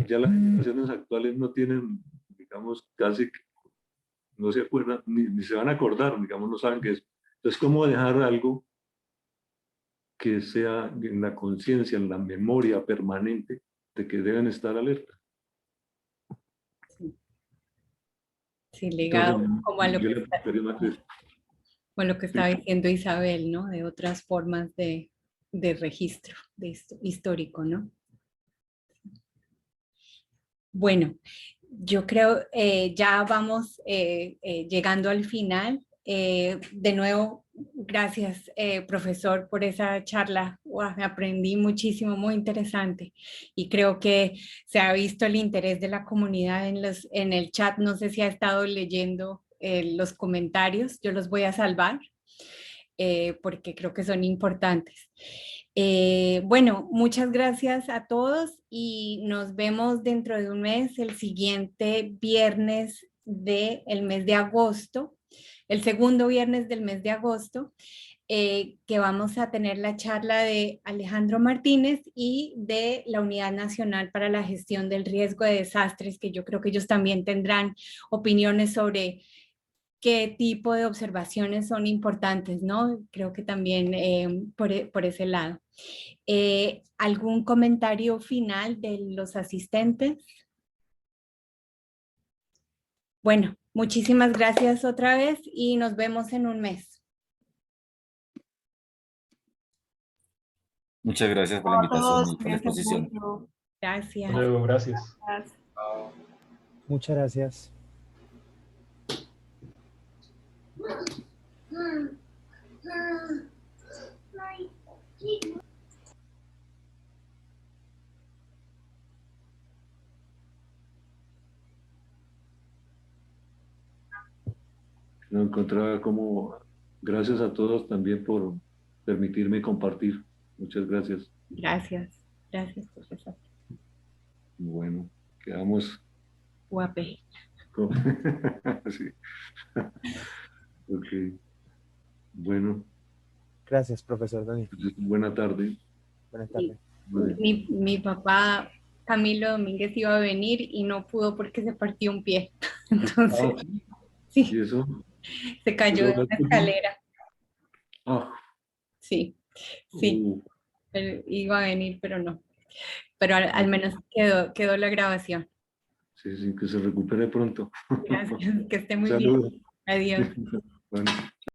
Ya las generaciones actuales no tienen, digamos, casi no se acuerdan, ni se van a acordar, digamos, no saben qué es. Entonces, ¿cómo dejar algo que sea en la conciencia, en la memoria permanente de que deben estar alerta? Sí, ligado Entonces, como a lo que estaba diciendo Isabel, ¿no? De otras formas de registro histórico, ¿no? Bueno, yo creo ya vamos llegando al final. De nuevo, gracias, profesor, por esa charla. Wow, me aprendí muchísimo, muy interesante. Y creo que se ha visto el interés de la comunidad en el chat. No sé si ha estado leyendo los comentarios. Yo los voy a salvar. porque creo que son importantes. Bueno, muchas gracias a todos y nos vemos dentro de un mes, el siguiente viernes del mes de agosto, el segundo viernes del mes de agosto, que vamos a tener la charla de Alejandro Martínez y de la Unidad Nacional para la Gestión del Riesgo de Desastres, que yo creo que ellos también tendrán opiniones sobre qué tipo de observaciones son importantes, ¿no? Creo que también por ese lado. ¿Algún comentario final de los asistentes? Bueno, muchísimas gracias otra vez y nos vemos en un mes. Muchas gracias por la invitación y por la exposición. Gracias. Hasta luego, gracias. Muchas gracias. No encontraba como, gracias a todos también por permitirme compartir. Muchas gracias. Gracias, gracias, profesor. Bueno, quedamos. Guape. Sí. Ok. Bueno. Gracias, profesor Dani. Buena tarde. Buenas tardes. Mi papá Camilo Domínguez iba a venir y no pudo porque se partió un pie. Entonces, sí. ¿Y eso? Se cayó de una escalera. Oh. Sí, sí. Pero iba a venir, pero no. Pero al menos quedó la grabación. Sí, sí, que se recupere pronto. Gracias, que esté muy Saludos. bien. Adiós. Bueno.